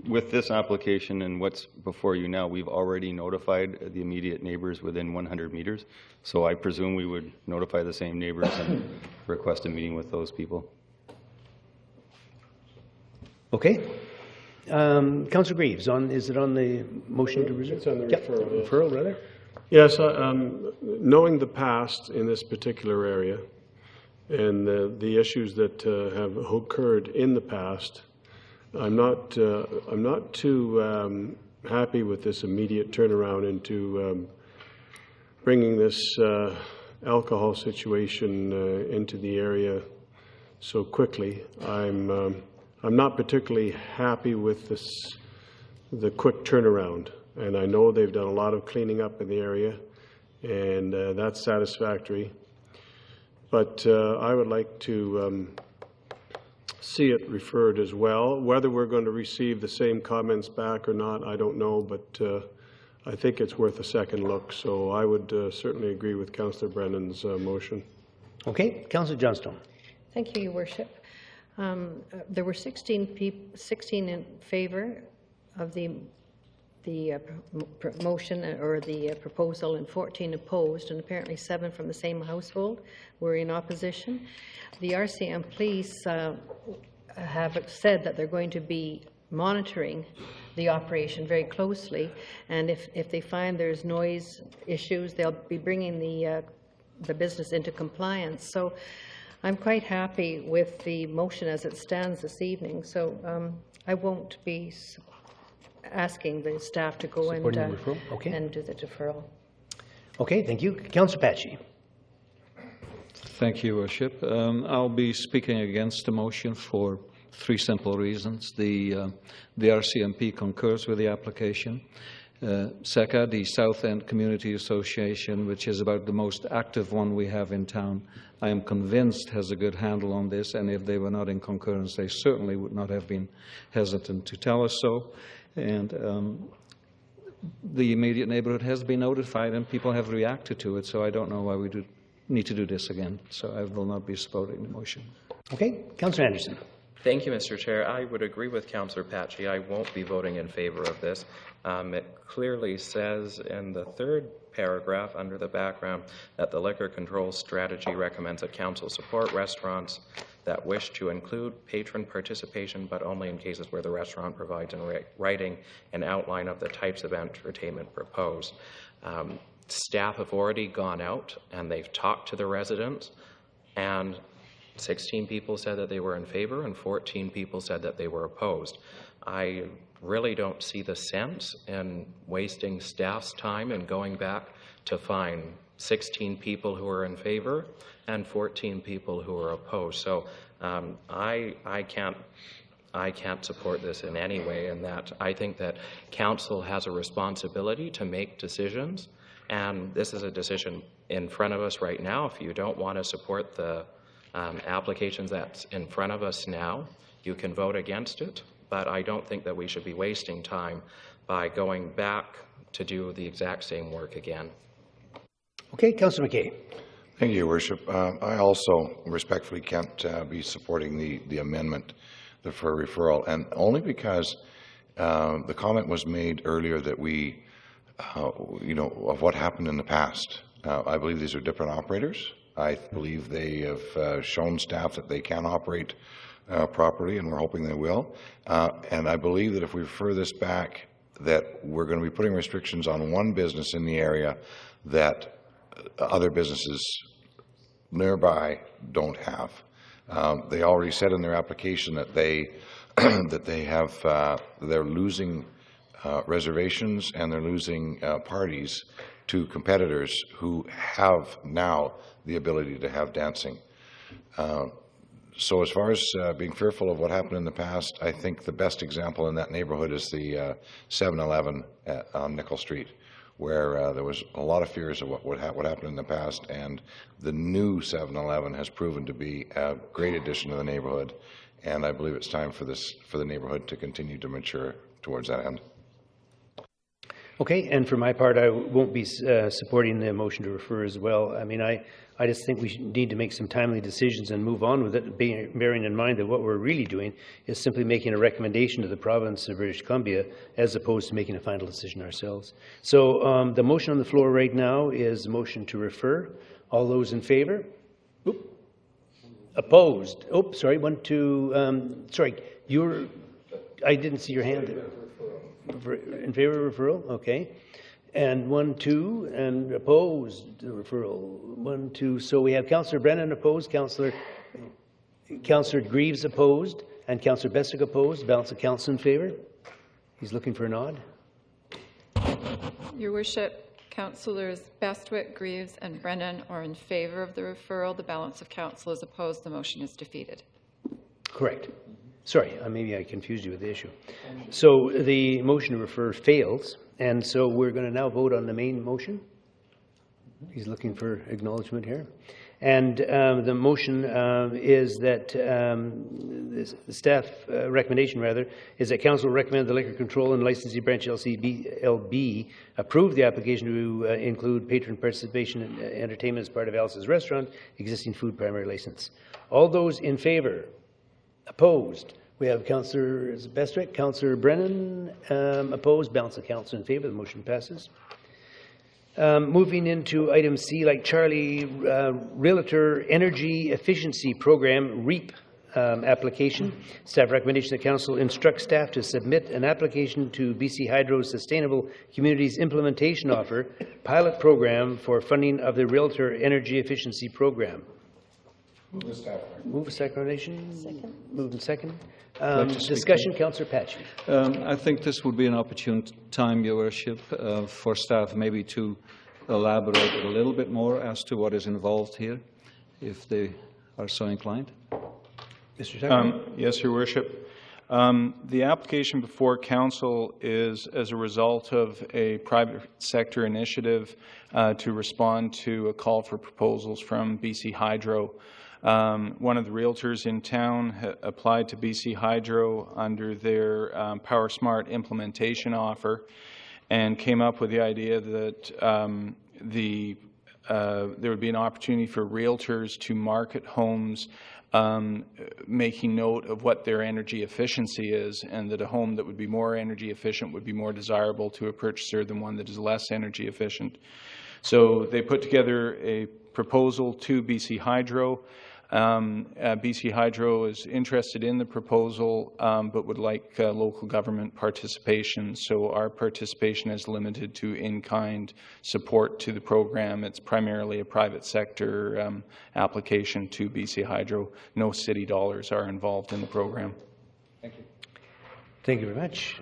[SPEAKER 11] With this application and what's before you now, we've already notified the immediate neighbors within 100 meters. So I presume we would notify the same neighbors and request a meeting with those people.
[SPEAKER 1] Okay. Councillor Greaves, is it on the motion to resume?
[SPEAKER 15] It's on the referral.
[SPEAKER 1] Yes. Referral, rather?
[SPEAKER 15] Yes, knowing the past in this particular area and the issues that have occurred in the past, I'm not too happy with this immediate turnaround into bringing this alcohol situation into the area so quickly. I'm not particularly happy with the quick turnaround, and I know they've done a lot of cleaning up in the area, and that's satisfactory. But I would like to see it referred as well. Whether we're going to receive the same comments back or not, I don't know, but I think it's worth a second look. So I would certainly agree with Councillor Brennan's motion.
[SPEAKER 1] Okay, Councillor Johnstone.
[SPEAKER 12] Thank you, Your Worship. There were 16 in favor of the motion or the proposal and 14 opposed, and apparently 7 from the same household were in opposition. The RCM police have said that they're going to be monitoring the operation very closely, and if they find there's noise issues, they'll be bringing the business into compliance. So I'm quite happy with the motion as it stands this evening. So I won't be asking the staff to go and
[SPEAKER 1] Supporting the referral? Okay.
[SPEAKER 12] and do the deferral.
[SPEAKER 1] Okay, thank you. Councillor Patchy.
[SPEAKER 5] Thank you, Worship. I'll be speaking against the motion for 3 simple reasons. The RCMP concurs with the application. SECA, the South End Community Association, which is about the most active one we have in town, I am convinced has a good handle on this, and if they were not in concurrence, they certainly would not have been hesitant to tell us so. And the immediate neighborhood has been notified, and people have reacted to it, so I don't know why we need to do this again. So I will not be supporting the motion.
[SPEAKER 1] Okay, Councillor Anderson.
[SPEAKER 16] Thank you, Mr. Chair. I would agree with Councillor Patchy. I won't be voting in favor of this. It clearly says in the 3rd paragraph under the background that the liquor control strategy recommends that council support restaurants that wish to include patron participation, but only in cases where the restaurant provides in writing an outline of the types of entertainment proposed. Staff have already gone out and they've talked to the residents, and 16 people said that they were in favor and 14 people said that they were opposed. I really don't see the sense in wasting staff's time and going back to find 16 people who are in favor and 14 people who are opposed. So I can't support this in any way, in that I think that council has a responsibility to make decisions, and this is a decision in front of us right now. If you don't want to support the applications that's in front of us now, you can vote against it, but I don't think that we should be wasting time by going back to do the exact same work again.
[SPEAKER 1] Okay, Councillor McKay.
[SPEAKER 6] Thank you, Your Worship. I also respectfully can't be supporting the amendment for referral, and only because the comment was made earlier that we, of what happened in the past. I believe these are different operators. I believe they have shown staff that they can operate properly, and we're hoping they will. And I believe that if we refer this back, that we're going to be putting restrictions on one business in the area that other businesses nearby don't have. They already said in their application that they they're losing reservations, and they're losing parties to competitors who have now the ability to have dancing. So as far as being fearful of what happened in the past, I think the best example in that neighborhood is the 7-Eleven on Nickel Street, where there was a lot of fears of what happened in the past, and the new 7-Eleven has proven to be a great addition to the neighborhood, and I believe it's time for the neighborhood to continue to mature towards that end.
[SPEAKER 1] Okay, and for my part, I won't be supporting the motion to refer as well. I mean, I just think we need to make some timely decisions and move on with it, bearing in mind that what we're really doing is simply making a recommendation to the province of British Columbia as opposed to making a final decision ourselves. So the motion on the floor right now is a motion to refer. All those in favor? Oop. Opposed? Oh, sorry, one, two, sorry, I didn't see your hand. In favor of referral? Okay. And 1, 2, and opposed the referral. 1, 2. So we have Councillor Brennan opposed, Councillor Greaves opposed, and Councillor Bessick opposed. Balance of council in favor. He's looking for a nod.
[SPEAKER 2] Your Worship, Councillors Bestwick, Greaves, and Brennan are in favor of the referral. The balance of council is opposed. The motion is defeated.
[SPEAKER 1] Correct. Sorry, maybe I confused you with the issue. So the motion to refer fails, and so we're going to now vote on the main motion. He's looking for acknowledgement here. And the motion is that the staff recommendation, rather, is that council recommend the Liquor Control and Licensing Branch LB approve the application to include patron participation in entertainment as part of Alice's Restaurant existing food primary license. All those in favor? Opposed? We have Councillor Bestwick, Councillor Brennan opposed, balance of council in favour. The motion passes. Moving into item C, like Charlie, Realtor Energy Efficiency Program, REAP application. Staff recommendation that council instruct staff to submit an application to BC Hydro's Sustainable Communities Implementation Offer pilot program for funding of the Realtor Energy Efficiency Program. Move staff recommendation. Second. Moved and second. Discussion, Councillor Patchy.
[SPEAKER 5] I think this would be an opportune time, Your Worship, for staff maybe to elaborate a little bit more as to what is involved here, if they are so inclined.
[SPEAKER 1] Mr. Tucker?
[SPEAKER 8] Yes, Your Worship. The application before Council is as a result of a private sector initiative to respond to a call for proposals from BC Hydro. One of the realtors in town applied to BC Hydro under their PowerSmart implementation offer and came up with the idea that there would be an opportunity for realtors to market homes making note of what their energy efficiency is, and that a home that would be more energy efficient would be more desirable to a purchaser than one that is less energy efficient. So they put together a proposal to BC Hydro. BC Hydro is interested in the proposal, but would like local government participation. So our participation is limited to in-kind support to the program. It's primarily a private sector application to BC Hydro. No city dollars are involved in the program.
[SPEAKER 1] Thank you. Thank you very much.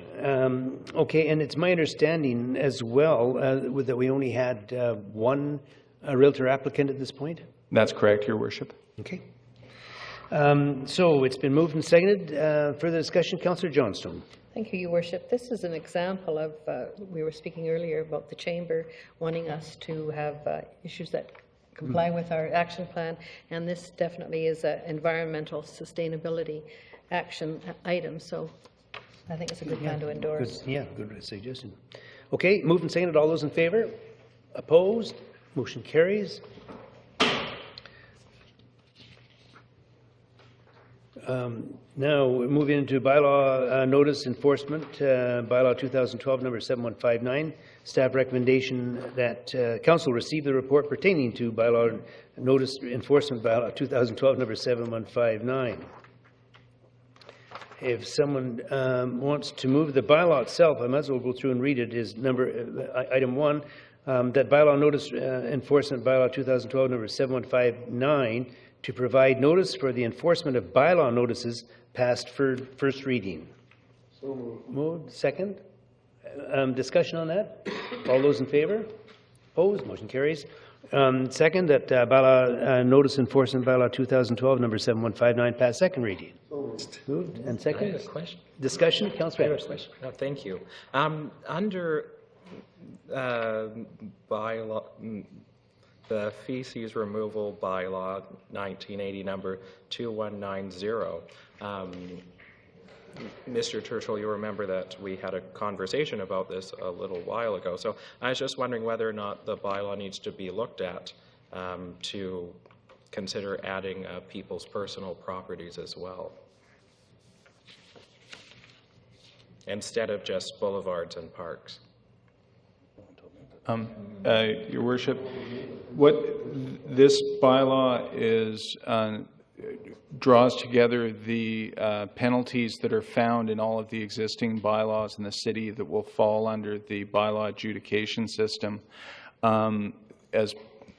[SPEAKER 1] Okay, and it's my understanding as well that we only had one realtor applicant at this point?
[SPEAKER 8] That's correct, Your Worship.
[SPEAKER 1] Okay. So it's been moved and seconded. Further discussion, Councillor Johnstone.
[SPEAKER 12] Thank you, Your Worship. This is an example of, we were speaking earlier about the Chamber wanting us to have issues that comply with our action plan, and this definitely is an environmental sustainability action item, so I think it's a good plan to endorse.
[SPEAKER 1] Good suggestion. Okay, moved and seconded. All those in favour? Opposed? Motion carries. Now, moving into bylaw notice enforcement, bylaw 2012 number 7159. Staff recommendation that council receive the report pertaining to bylaw notice enforcement bylaw 2012 number 7159. If someone wants to move the bylaw itself, I might as well go through and read it. Is item 1, that bylaw notice enforcement bylaw 2012 number 7159 to provide notice for the enforcement of bylaw notices passed for first reading. So moved. Second. Discussion on that? All those in favour? Opposed? Motion carries. Second, that bylaw notice enforcement bylaw 2012 number 7159 pass second reading. Moved and second.
[SPEAKER 16] I have a question.
[SPEAKER 1] Discussion. Councillor Anderson.
[SPEAKER 16] No, thank you. Under bylaw, the feces removal bylaw 1980 number 2190. Mr. Churchill, you remember that we had a conversation about this a little while ago. So I was just wondering whether or not the bylaw needs to be looked at to consider adding people's personal properties as well, instead of just boulevards and parks.
[SPEAKER 8] Your Worship, what this bylaw is draws together the penalties that are found in all of the existing bylaws in the city that will fall under the bylaw adjudication system. As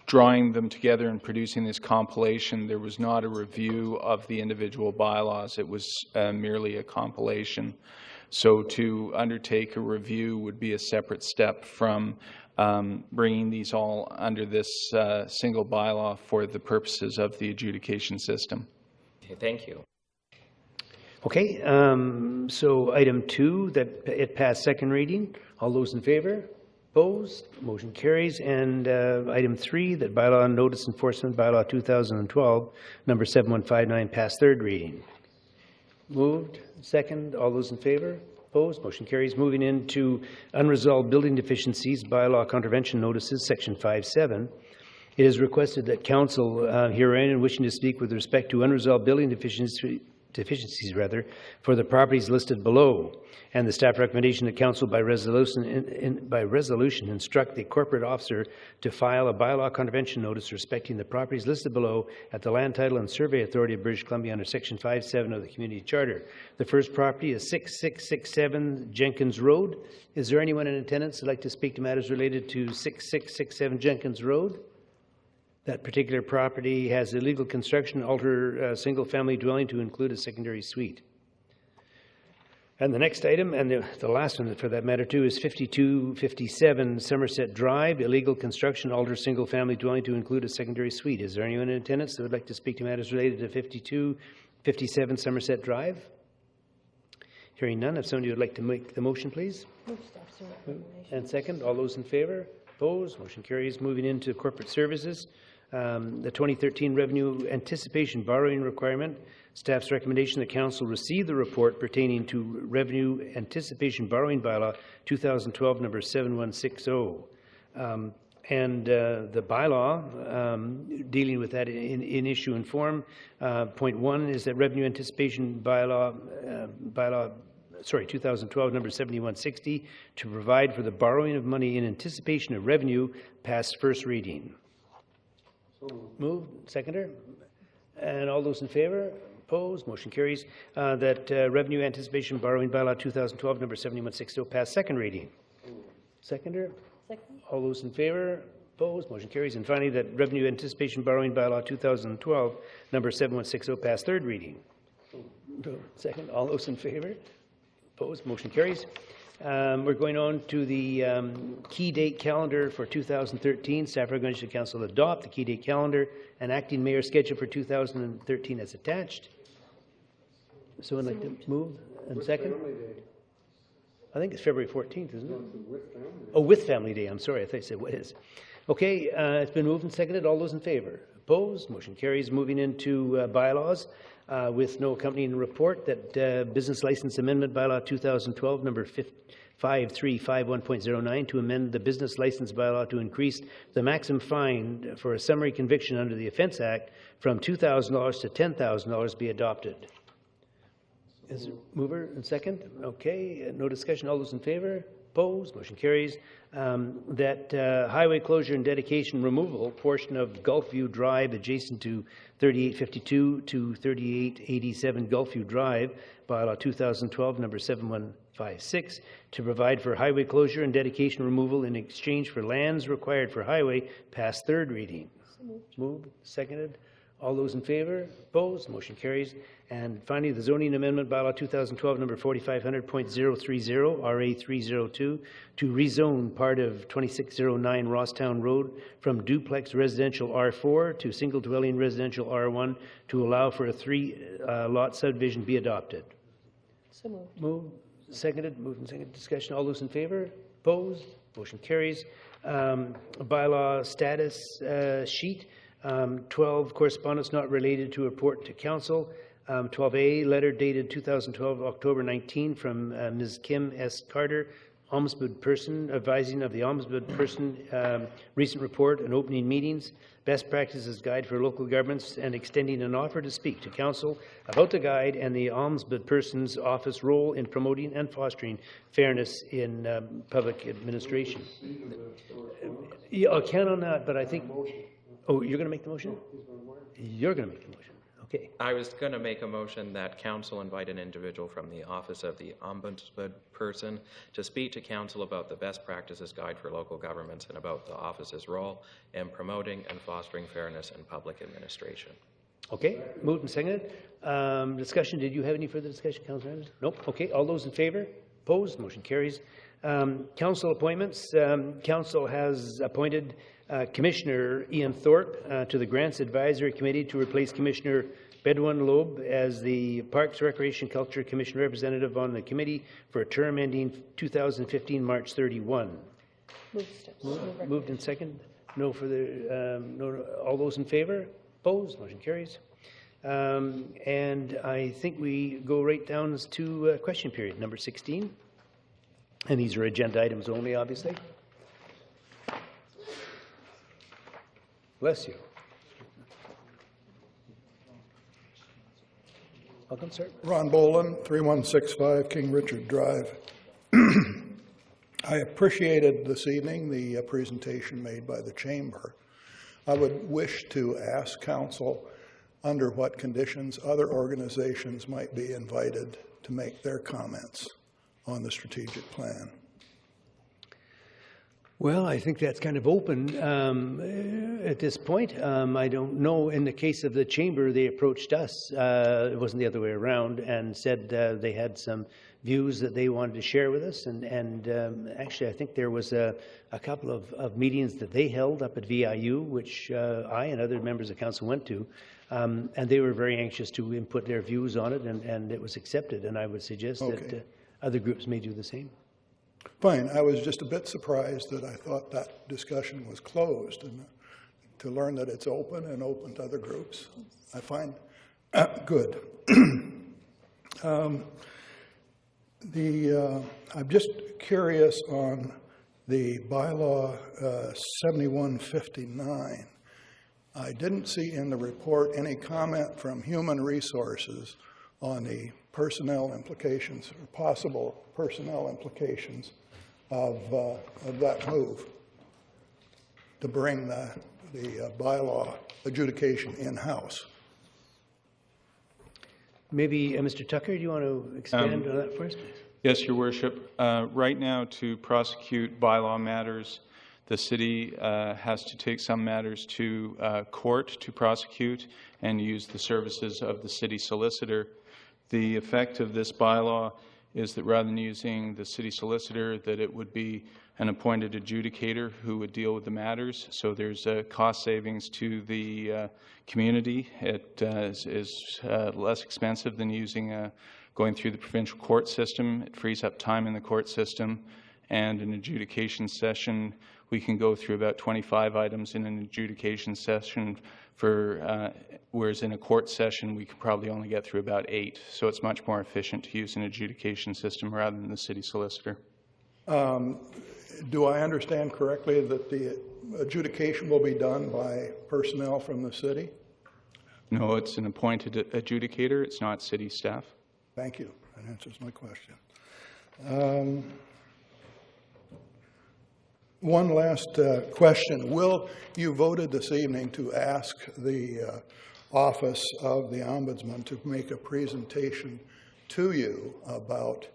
[SPEAKER 8] drawing them together and producing this compilation, there was not a review of the individual bylaws. It was merely a compilation. So to undertake a review would be a separate step from bringing these all under this single bylaw for the purposes of the adjudication system.
[SPEAKER 16] Okay, thank you.
[SPEAKER 1] Okay, so item 2, that it passed second reading. All those in favour? Opposed? Motion carries. And item 3, that bylaw notice enforcement bylaw 2012 number 7159 passed third reading. Moved. Second. All those in favour? Opposed? Motion carries. Moving into unresolved building deficiencies bylaw contravention notices, section 5.7. It is requested that council herein and wishing to speak with respect to unresolved building deficiencies rather, for the properties listed below. And the staff recommendation that council by resolution instruct the corporate officer to file a bylaw contravention notice respecting the properties listed below at the Land Title and Survey Authority of British Columbia under Section 5.7 of the Community Charter. The first property is 6667 Jenkins Road. Is there anyone in attendance who'd like to speak to matters related to 6667 Jenkins Road? That particular property has illegal construction, alter a single-family dwelling to include a secondary suite. And the next item, and the last one for that matter too, is 5257 Somerset Drive, illegal construction, alter single-family dwelling to include a secondary suite. Is there anyone in attendance that would like to speak to matters related to 5257 Somerset Drive? Hearing none, if somebody would like to make the motion, please. And second, all those in favor? Opposed? Motion carries. Moving into corporate services. The 2013 revenue anticipation borrowing requirement. Staff's recommendation that council receive the report pertaining to revenue anticipation borrowing bylaw 2012 number 7160. And the bylaw dealing with that in issue and form. Point 1 is that revenue anticipation bylaw 2012 number 7160 to provide for the borrowing of money in anticipation of revenue past first reading. Moved. Seconder. And all those in favor? Opposed? Motion carries. That revenue anticipation borrowing bylaw 2012 number 7160 pass second reading. Seconder. Second. All those in favor? Opposed? Motion carries. And finally, that revenue anticipation borrowing bylaw 2012 number 7160 pass third reading. Second. All those in favor? Opposed? Motion carries. We're going on to the key date calendar for 2013. Staff recommendation council adopt the key date calendar and acting mayor schedule for 2013 as attached. Someone like to move and second? I think it's February 14th, isn't it? Oh, with Family Day. I'm sorry. I thought you said what is. Okay, it's been moved and seconded. All those in favor? Opposed? Motion carries. Moving into bylaws. With no accompanying report, that business license amendment bylaw 2012 number 5351.09 to amend the business license bylaw to increase the maximum fine for a summary conviction under the Offence Act from $2,000 to $10,000 be adopted. Is mover and second? Okay, no discussion. All those in favor? Opposed? Motion carries. That highway closure and dedication removal portion of Gulfview Drive adjacent to 3852 to 3887 Gulfview Drive, bylaw 2012 number 7156, to provide for highway closure and dedication removal in exchange for lands required for highway, past third reading. Moved. Seconded. All those in favor? Opposed? Motion carries. And finally, the zoning amendment bylaw 2012 number 4500.030 RA 302 to rezone part of 2609 Rosstown Road from duplex residential R4 to single dwelling residential R1 to allow for a 3-lot subdivision be adopted.
[SPEAKER 12] So moved.
[SPEAKER 1] Moved. Seconded. Moved and seconded. Discussion. All those in favor? Opposed? Motion carries. Bylaw status sheet. 12, correspondence not related to report to council. 12A, letter dated 2012, October 19, from Ms. Kim S. Carter, Ombudsperson, advising of the Ombudsperson recent report and opening meetings, best practices guide for local governments, and extending an offer to speak to council about the guide and the Ombudsperson's office role in promoting and fostering fairness in public administration. Yeah, I can on that, but I think... Oh, you're going to make the motion? You're going to make the motion. Okay.
[SPEAKER 16] I was going to make a motion that council invite an individual from the Office of the Ombudsperson to speak to council about the best practices guide for local governments and about the office's role in promoting and fostering fairness in public administration.
[SPEAKER 1] Okay. Moved and seconded. Discussion. Did you have any further discussion, Councillor Anderson? Nope. Okay. All those in favor? Opposed? Motion carries. Council appointments. Council has appointed Commissioner Ian Thorpe to the Grants Advisory Committee to replace Commissioner Bedouin Loeb as the Parks, Recreation, Culture Commission representative on the committee for a term ending 2015 March 31. Moved and second. No further. No. All those in favor? Opposed? Motion carries. And I think we go right down to question period number 16. And these are agenda items only, obviously. Bless you. Welcome, sir.
[SPEAKER 17] Ron Boland, 3165 King Richard Drive. I appreciated this evening the presentation made by the Chamber. I would wish to ask Council under what conditions other organizations might be invited to make their comments on the strategic plan.
[SPEAKER 1] Well, I think that's kind of open at this point. I don't know. In the case of the Chamber, they approached us. It wasn't the other way around, and said they had some views that they wanted to share with us. And actually, I think there was a couple of meetings that they held up at VIU, which I and other members of council went to. And they were very anxious to input their views on it, and it was accepted. And I would suggest that other groups may do the same.
[SPEAKER 17] Fine. I was just a bit surprised that I thought that discussion was closed, and to learn that it's open and open to other groups, I find good. I'm just curious on the bylaw 7159. I didn't see in the report any comment from Human Resources on the personnel implications or possible personnel implications of that move to bring the bylaw adjudication in-house.
[SPEAKER 1] Maybe Mr. Tucker, do you want to expand on that first?
[SPEAKER 8] Yes, Your Worship. Right now, to prosecute bylaw matters, the city has to take some matters to court to prosecute and use the services of the city solicitor. The effect of this bylaw is that rather than using the city solicitor, that it would be an appointed adjudicator who would deal with the matters. So there's cost savings to the community. It is less expensive than using going through the provincial court system. It frees up time in the court system. And an adjudication session, we can go through about 25 items in an adjudication session, whereas in a court session, we could probably only get through about 8. So it's much more efficient to use an adjudication system rather than the city solicitor.
[SPEAKER 17] Do I understand correctly that the adjudication will be done by personnel from the city?
[SPEAKER 8] No, it's an appointed adjudicator. It's not city staff.
[SPEAKER 17] Thank you. That answers my question. One last question. Will you voted this evening to ask the Office of the Ombudsman to make a presentation to you about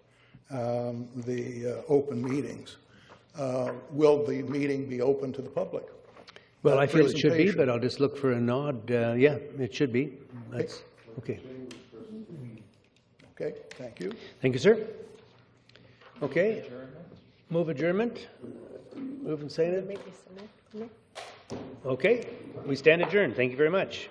[SPEAKER 17] the open meetings? Will the meeting be open to the public?
[SPEAKER 1] Well, I feel it should be, but I'll just look for a nod. Yeah, it should be. That's okay.
[SPEAKER 17] Okay, thank you.
[SPEAKER 1] Thank you, sir. Okay. Move adjournment. Move and second. Okay, we stand adjourned. Thank you very much.